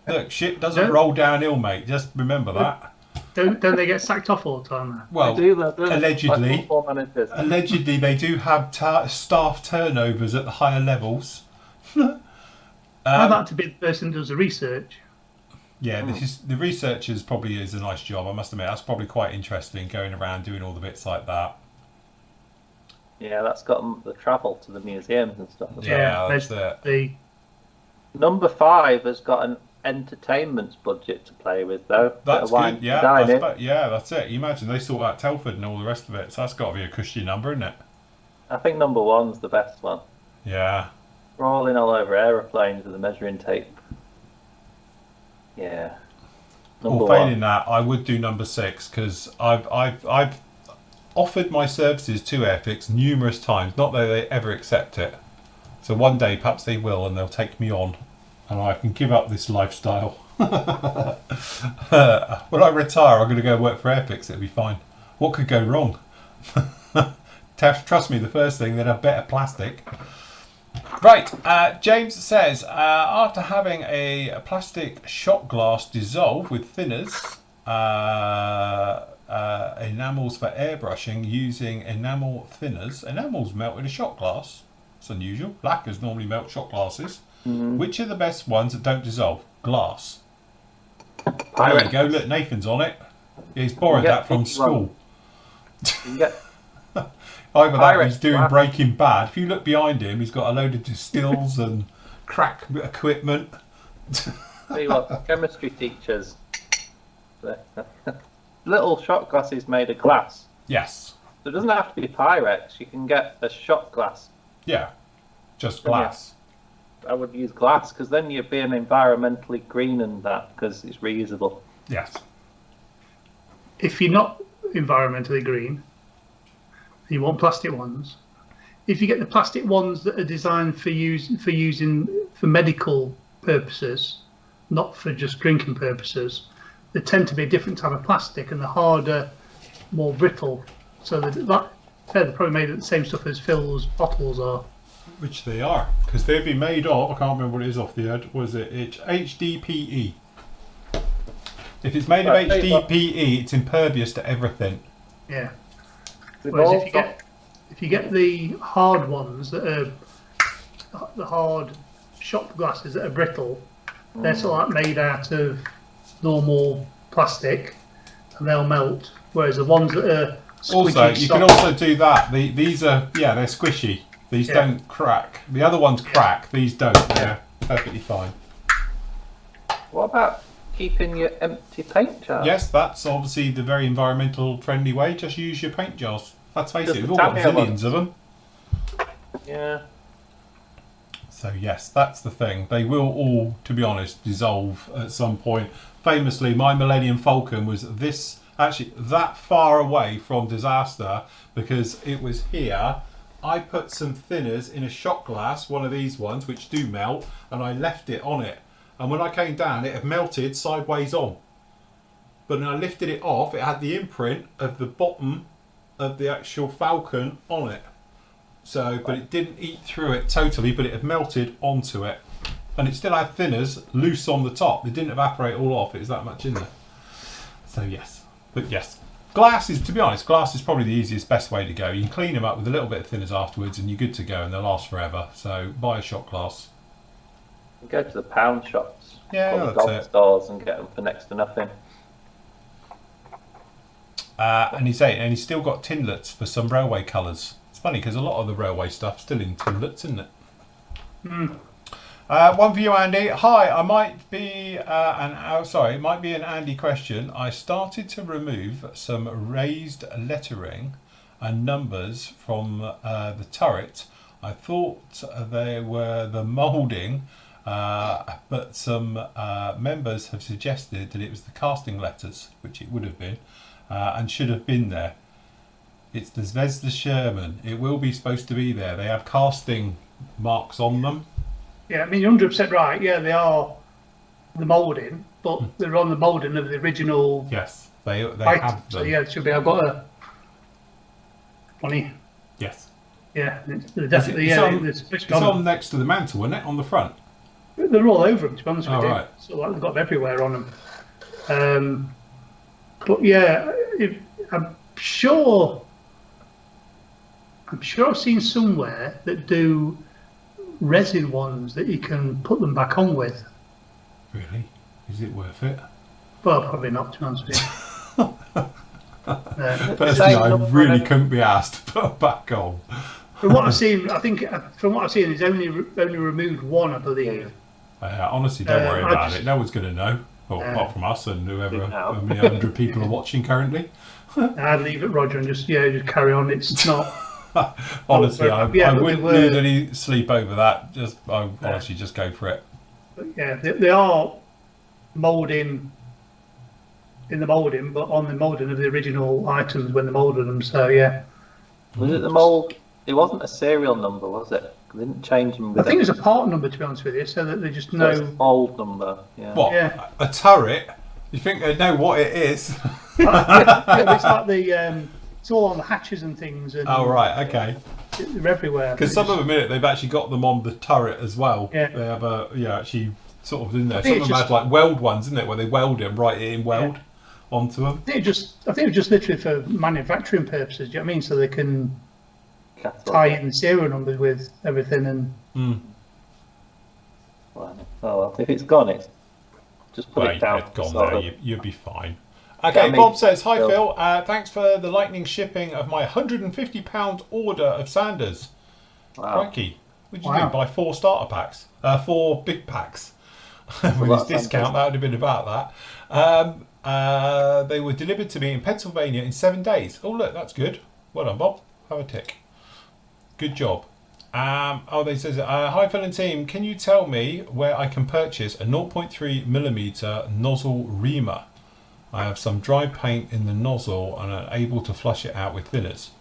Look, shit doesn't roll downhill, mate. Just remember that. Don't they get sacked off all the time? Well, allegedly, allegedly they do have staff turnovers at the higher levels. I'd like to be the person that does the research. Yeah, this is the researchers probably is a nice job. I must admit, that's probably quite interesting going around doing all the bits like that. Yeah, that's got the travel to the museums and stuff. Yeah, that's it. Number 5 has got an entertainment budget to play with, though. That's good. Yeah, that's it. You imagine they sort out Telford and all the rest of it. So that's got to be a cushy number, isn't it? I think number 1's the best one. Yeah. Crawling all over aeroplanes with a measuring tape. Yeah. Or failing that, I would do number 6 because I've offered my services to Airfix numerous times. Not that they ever accept it. So one day perhaps they will, and they'll take me on, and I can give up this lifestyle. When I retire, I'm going to go work for Airfix. It'll be fine. What could go wrong? Trust me, the first thing, they'd have better plastic. Right, James says, after having a plastic shot glass dissolve with thinners, enamels for airbrushing using enamel thinners, enamels melt in a shot glass. It's unusual. Lacquers normally melt shot glasses. Which are the best ones that don't dissolve? Glass. There we go, look, Nathan's on it. He's borrowed that from school. Either that or he's doing Breaking Bad. If you look behind him, he's got a load of distills and crack equipment. See what, chemistry teachers. Little shot glasses made of glass. Yes. So it doesn't have to be Pyrex. You can get a shot glass. Yeah, just glass. I would use glass because then you're being environmentally green and that because it's reusable. Yes. If you're not environmentally green, you want plastic ones. If you get the plastic ones that are designed for using for medical purposes, not for just drinking purposes, they tend to be a different type of plastic and they're harder, more brittle. So they're probably made of the same stuff as Phil's bottles are. Which they are, because they've been made of, I can't remember what it is off the head, was it? It's HDPE. If it's made of HDPE, it's impervious to everything. Yeah. Whereas if you get the hard ones that are the hard shot glasses that are brittle, they're sort of like made out of normal plastic and they'll melt. Whereas the ones that are squidgy, also, you can also do that. These are, they're squishy. These don't crack. The other ones crack. These don't. Yeah, perfectly fine. What about keeping your empty paint jars? Yes, that's obviously the very environmental friendly way. Just use your paint jars. Let's face it, we've all got zillions of them. Yeah. So yes, that's the thing. They will all, to be honest, dissolve at some point. Famously, my Millennium Falcon was that far away from disaster because it was here. I put some thinners in a shot glass, one of these ones, which do melt, and I left it on it. And when I came down, it had melted sideways on. But when I lifted it off, it had the imprint of the bottom of the actual Falcon on it. So, but it didn't eat through it totally, but it had melted onto it. And it still had thinners loose on the top. They didn't evaporate all off. It was that much in there. So yes, but yes. Glass is, to be honest, glass is probably the easiest, best way to go. You can clean them up with a little bit of thinners afterwards and you're good to go and they'll last forever. So buy a shot glass. You go to the pound shops, that's stores and get them for next to nothing. And he's still got tinlets for some railway colours. It's funny because a lot of the railway stuff's still in tinlets, isn't it? One for you, Andy. Hi, it might be an Andy question. I started to remove some raised lettering and numbers from the turret. I thought they were the moulding, but some members have suggested that it was the casting letters, which it would have been, and should have been there. It's the Zvezda Sherman. It will be supposed to be there. They have casting marks on them. Yeah, I mean, you're 100% right. Yeah, they are the moulding, but they're on the moulding of the original. Yes, they have them. So yeah, it should be. I've got a funny. Yes. Yeah, they're definitely. It's on next to the mantle, isn't it? On the front. They're all over them, to be honest with you. Right. So like, they've got them everywhere on them. But yeah, I'm sure I've seen somewhere that do resin ones that you can put them back on with. Really? Is it worth it? Well, probably not, to be honest with you. Personally, I really couldn't be asked to put back on. From what I've seen, I think he's only removed one, I believe. Honestly, don't worry about it. No one's going to know, apart from us and whoever, how many 100 people are watching currently. I'd leave it, Roger, and just carry on. It's not. Honestly, I wouldn't lose any sleep over that. Honestly, just go for it. But yeah, they are moulding in the moulding, but on the moulding of the original items when they moulded them. So yeah. Was it the mould? It wasn't a serial number, was it? They didn't change them. I think it's a part number, to be honest with you, so that they just know. It's a mould number. Yeah. What? Yeah. A turret? You think they know what it is? It's like it's all on the hatches and things. And oh right, okay. They're everywhere. Because some of them in it, they've actually got them on the turret as well. Yeah. They have actually sort of in there. Some of them have like weld ones, isn't it, where they weld it, write it in weld onto them. I think it was just literally for manufacturing purposes. Do you know what I mean? So they can tie in the serial numbers with everything and. Well, if it's gone, it's just put it down. It's gone now. You'll be fine. Okay, Bob says, hi Phil, thanks for the lightning shipping of my £150 order of sanders. Wow. Crikey. What did you do? Buy 4 starter packs? 4 big packs. With his discount, that would have been about that. They were delivered to me in Pennsylvania in 7 days. Oh look, that's good. Well done, Bob. Have a tick. Good job. They says, hi Phil and team, can you tell me where I can purchase a 0.3mm nozzle reamer? I have some dry paint in the nozzle and I'm able to flush it out with thinners.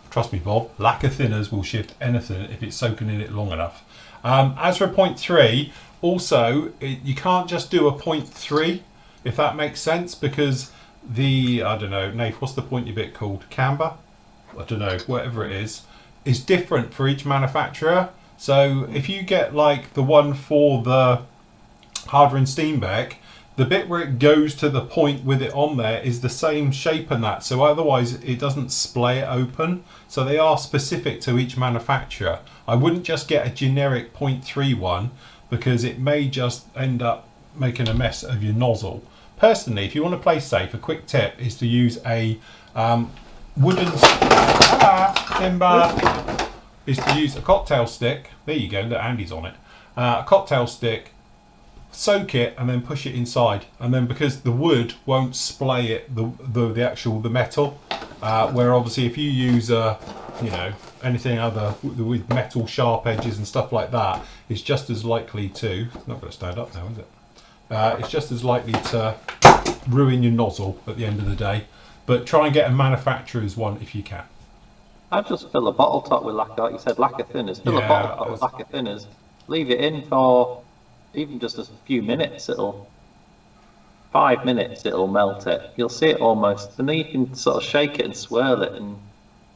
Trust me, Bob, lack of thinners will shift anything if it's soaking in it long enough. As for 0.3, also, you can't just do a 0.3, if that makes sense, because I don't know, Nath, what's the pointy bit called? Camber? I don't know, whatever it is different for each manufacturer. So if you get like the one for the Harder and Steenbeck, the bit where it goes to the point with it on there is the same shape and that, so otherwise it doesn't splay it open. So they are specific to each manufacturer. I wouldn't just get a generic 0.3 one because it may just end up making a mess of your nozzle. Personally, if you want to play safe, a quick tip is to use a wooden timber is to use a cocktail stick. There you go, look, Andy's on it. A cocktail stick, soak it and then push it inside, and then because the wood won't splay it, the metal, where obviously if you use anything other with metal sharp edges and stuff like that, it's just as likely to, it's not going to stand up now, is it? It's just as likely to ruin your nozzle at the end of the day. But try and get a manufacturer's one if you can. I'd just fill a bottle top with like you said, lacquer thinners. Fill a bottle top with lacquer thinners. Leave it in for even just a few minutes. 5 minutes, it'll melt it. You'll see it almost, and then you can sort of shake it and swirl it, and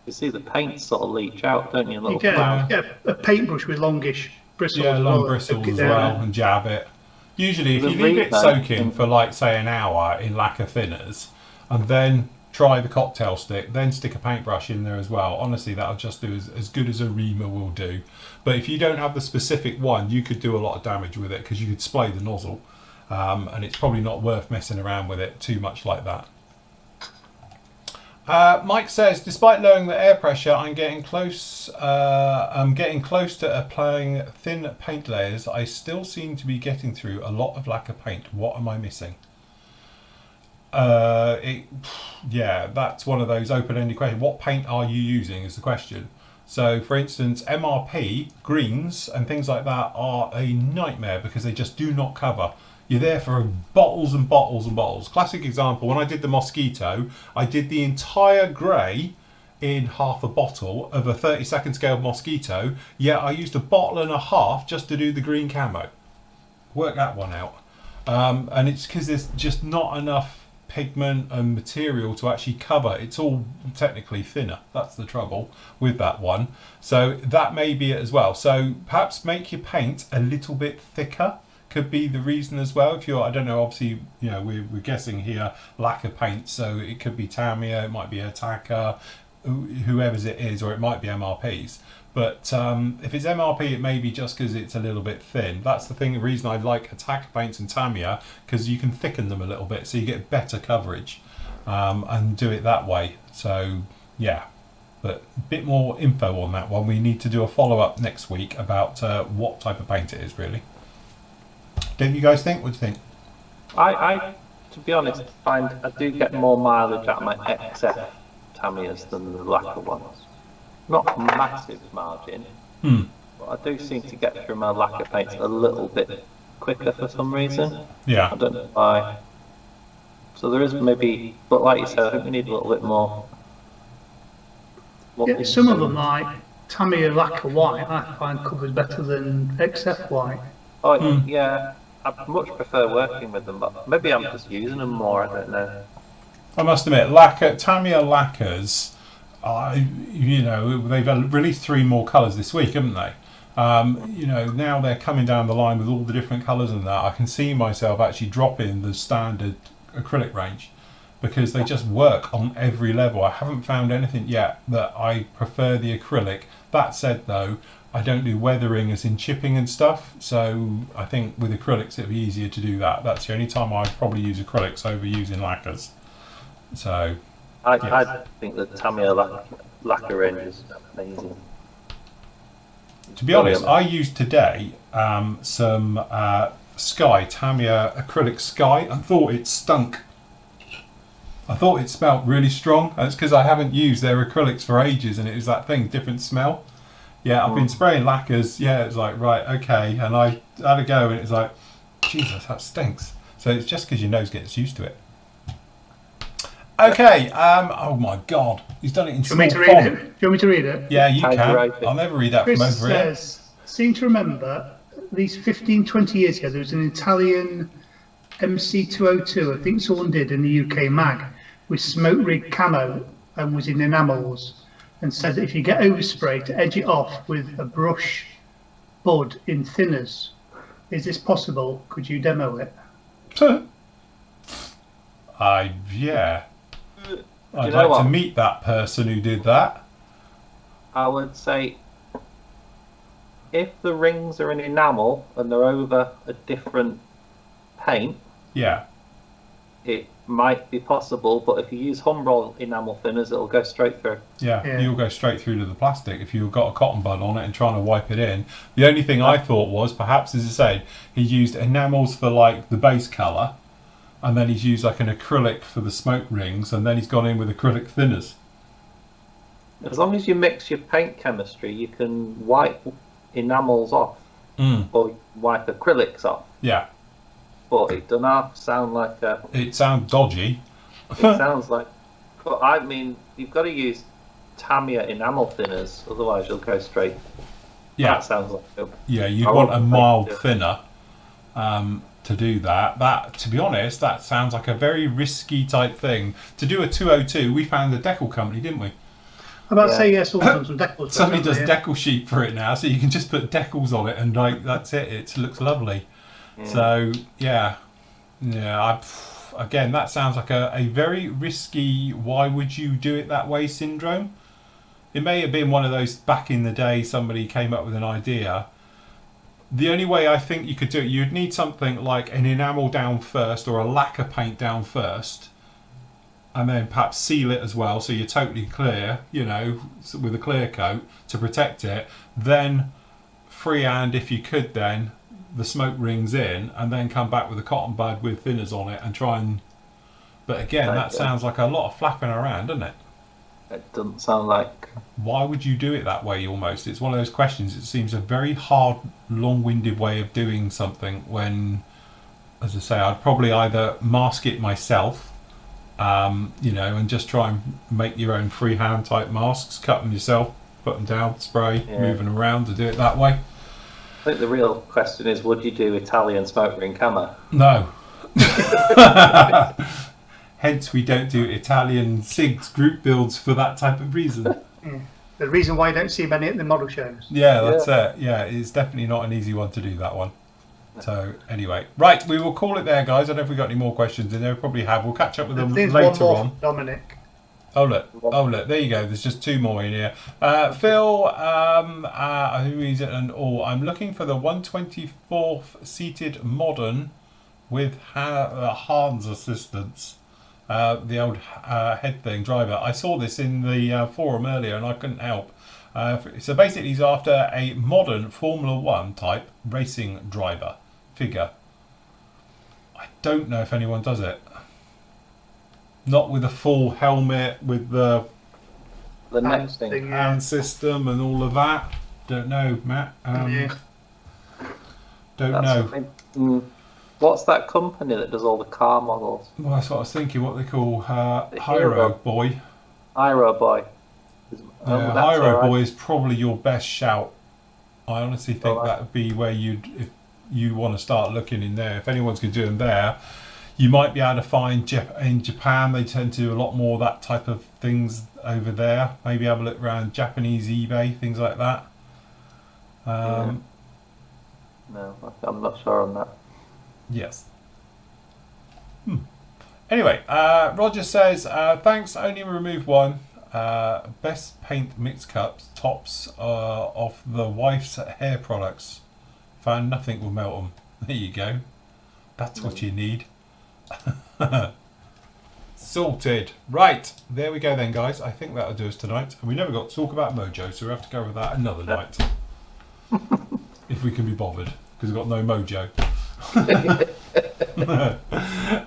you see the paint sort of leach out, don't you? You get a paintbrush with longish bristles. Yeah, long bristles as well, and jab it. Usually, if you leave it soaking for like say an hour in lacquer thinners, and then try the cocktail stick, then stick a paintbrush in there as well. Honestly, that'll just do as good as a reamer will do. But if you don't have the specific one, you could do a lot of damage with it because you could splay the nozzle, and it's probably not worth messing around with it too much like that. Mike says, despite lowering the air pressure, I'm getting close to applying thin paint layers. I still seem to be getting through a lot of lacquer paint. What am I missing? Yeah, that's one of those open-ended questions. What paint are you using is the question. So, for instance, MRP, greens and things like that are a nightmare because they just do not cover. You're there for bottles and bottles and bottles. Classic example, when I did the mosquito, I did the entire grey in half a bottle of a 30-second scale mosquito, yet I used a bottle and a half just to do the green camo. Work that one out. And it's because there's just not enough pigment and material to actually cover. It's all technically thinner. That's the trouble with that one. So that may be it as well. So perhaps make your paint a little bit thicker. Could be the reason as well. If you're, I don't know, obviously, you know, we're guessing here lacquer paint, so it could be Tamiya, it might be Attacker, whoever's it is, or it might be MRPs. But if it's MRP, it may be just because it's a little bit thin. That's the reason I like Attacker paints and Tamiya, because you can thicken them a little bit so you get better coverage and do it that way. So yeah, but a bit more info on that one. We need to do a follow-up next week about what type of paint it is, really. Don't you guys think? What do you think? I to be honest, find I do get more mileage out of my XF Tamiyas than the lacquer ones. Not massive margin, but I do seem to get through my lacquer paints a little bit quicker for some reason. Yeah. I don't know why. So there is maybe, but like you said, I think we need a little bit more. Yeah, some of them, like Tamiya lacquer white, I find covers better than XF white. Oh yeah, I much prefer working with them, but maybe I'm just using them more. I don't know. I must admit, Tamiya lacquers. They've released 3 more colours this week, haven't they? Now they're coming down the line with all the different colours and that. I can see myself actually dropping the standard acrylic range because they just work on every level. I haven't found anything yet that I prefer the acrylic. That said, though, I don't do weathering as in chipping and stuff, so I think with acrylics it'd be easier to do that. That's the only time I probably use acrylics over using lacquers. So. I think the Tamiya lacquer range is amazing. To be honest, I used today some Tamiya acrylic Sky, and thought it stunk. I thought it smelled really strong. That's because I haven't used their acrylics for ages, and it was that thing, different smell. Yeah, I've been spraying lacquers. Yeah, it's like, right, okay. And I had a go, and it was like, Jesus, that stinks. So it's just because your nose gets used to it. Okay, oh my God, he's done it in small font. Do you want me to read it? Yeah, you can. I'll never read that Chris from over here. says, seem to remember, at least 15, 20 years ago, there was an Italian MC202, I think someone did in the UK mag, with smoke rig camo and was in enamels, and said that if you get overspray, to edge it off with a brush bud in thinners. Is this possible? Could you demo it? Yeah. I'd like to meet that person who did that. I would say if the rings are in enamel and they're over a different paint, yeah, it might be possible, but if you use Humbrol enamel thinners, it'll go straight through. Yeah, you'll go straight through to the plastic if you've got a cotton bud on it and trying to wipe it in. The only thing I thought was, perhaps, as I said, he used enamels for like the base colour, and then he's used like an acrylic for the smoke rings, and then he's gone in with acrylic thinners. As long as you mix your paint chemistry, you can wipe enamels off, or wipe acrylics off. Yeah. But it does not sound like a... It sounds dodgy. It sounds like... But I mean, you've got to use Tamiya enamel thinners, otherwise you'll go straight. Yeah. That sounds like a... Yeah, you'd want a mild thinner to do that. That, to be honest, that sounds like a very risky type thing. To do a 202, we found the decal company, didn't we? I'm about to say yes, also some decals. Somebody does decal sheet for it now, so you can just put decals on it, and like that's it. It looks lovely. Yeah. So yeah. Again, that sounds like a very risky. Why would you do it that way syndrome? It may have been one of those back in the day. Somebody came up with an idea. The only way I think you could do it, you'd need something like an enamel down first or a lacquer paint down first, and then perhaps seal it as well, so you're totally clear, with a clear coat to protect it. Then freehand, if you could, then the smoke rings in, and then come back with a cotton bud with thinners on it and try and... But again, that sounds like a lot of flapping around, doesn't it? It doesn't sound like... Why would you do it that way almost? It's one of those questions. It seems a very hard, long-winded way of doing something when, as I say, I'd probably either mask it myself, and just try and make your own freehand type masks, cut them yourself, put them down, spray, moving around to do it that way. I think the real question is, would you do Italian smoke ring camo? No. Hence, we don't do Italian SIGs group builds for that type of reason. The reason why you don't see many at the model shows. Yeah, that's it. Yeah, it's definitely not an easy one to do, that one. So, anyway. Right, we will call it there, guys. I don't know if we've got any more questions in there. We probably have. We'll catch up with them later on. Dominic. Oh look, there you go. There's just 2 more in here. Phil, who is it? And I'm looking for the 124th seated modern with Hans assistance. The old head thing driver. I saw this in the forum earlier and I couldn't help. So basically he's after a modern Formula 1 type racing driver figure. I don't know if anyone does it. Not with a full helmet, with the next thing, hand system and all of that. Don't know, Matt. Don't know. What's that company that does all the car models? Well, that's what I was thinking. What they call Hyro Boy. Hyro Boy. Hyro Boy is probably your best shout. I honestly think that would be where if you want to start looking in there. If anyone's going to do them there, you might be able to find in Japan. They tend to do a lot more of that type of things over there. Maybe have a look around Japanese eBay, things like that. No, I'm not sure on that. Yes. Anyway, Roger says, thanks, only remove 1. Best paint mix cups, tops of the wife's hair products. Found nothing will melt them. There you go. That's what you need. Sorted. Right, there we go then, guys. I think that'll do us tonight. And we never got to talk about Mojo, so we have to go with that another night. If we can be bothered, because we've got no Mojo.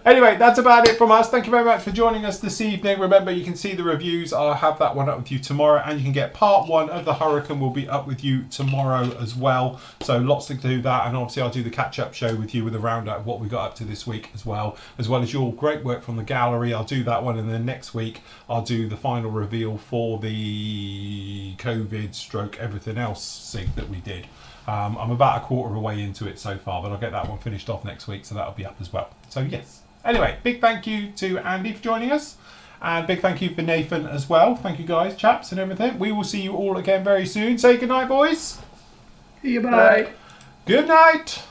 Anyway, that's about it from us. Thank you very much for joining us this evening. Remember, you can see the reviews. I'll have that one up with you tomorrow, and you can get part 1 of the Hurricane will be up with you tomorrow as well. So lots to do that, and obviously I'll do the catch-up show with you with a roundup of what we got up to this week as well as your great work from the gallery. I'll do that one, and then next week I'll do the final reveal for the COVID / everything else sync that we did. I'm about a quarter of a way into it so far, but I'll get that one finished off next week, so that'll be up as well. So yes. Anyway, big thank you to Andy for joining us, and big thank you for Nathan as well. Thank you guys, chaps, and everything. We will see you all again very soon. Say good night, boys. Goodbye. Good night.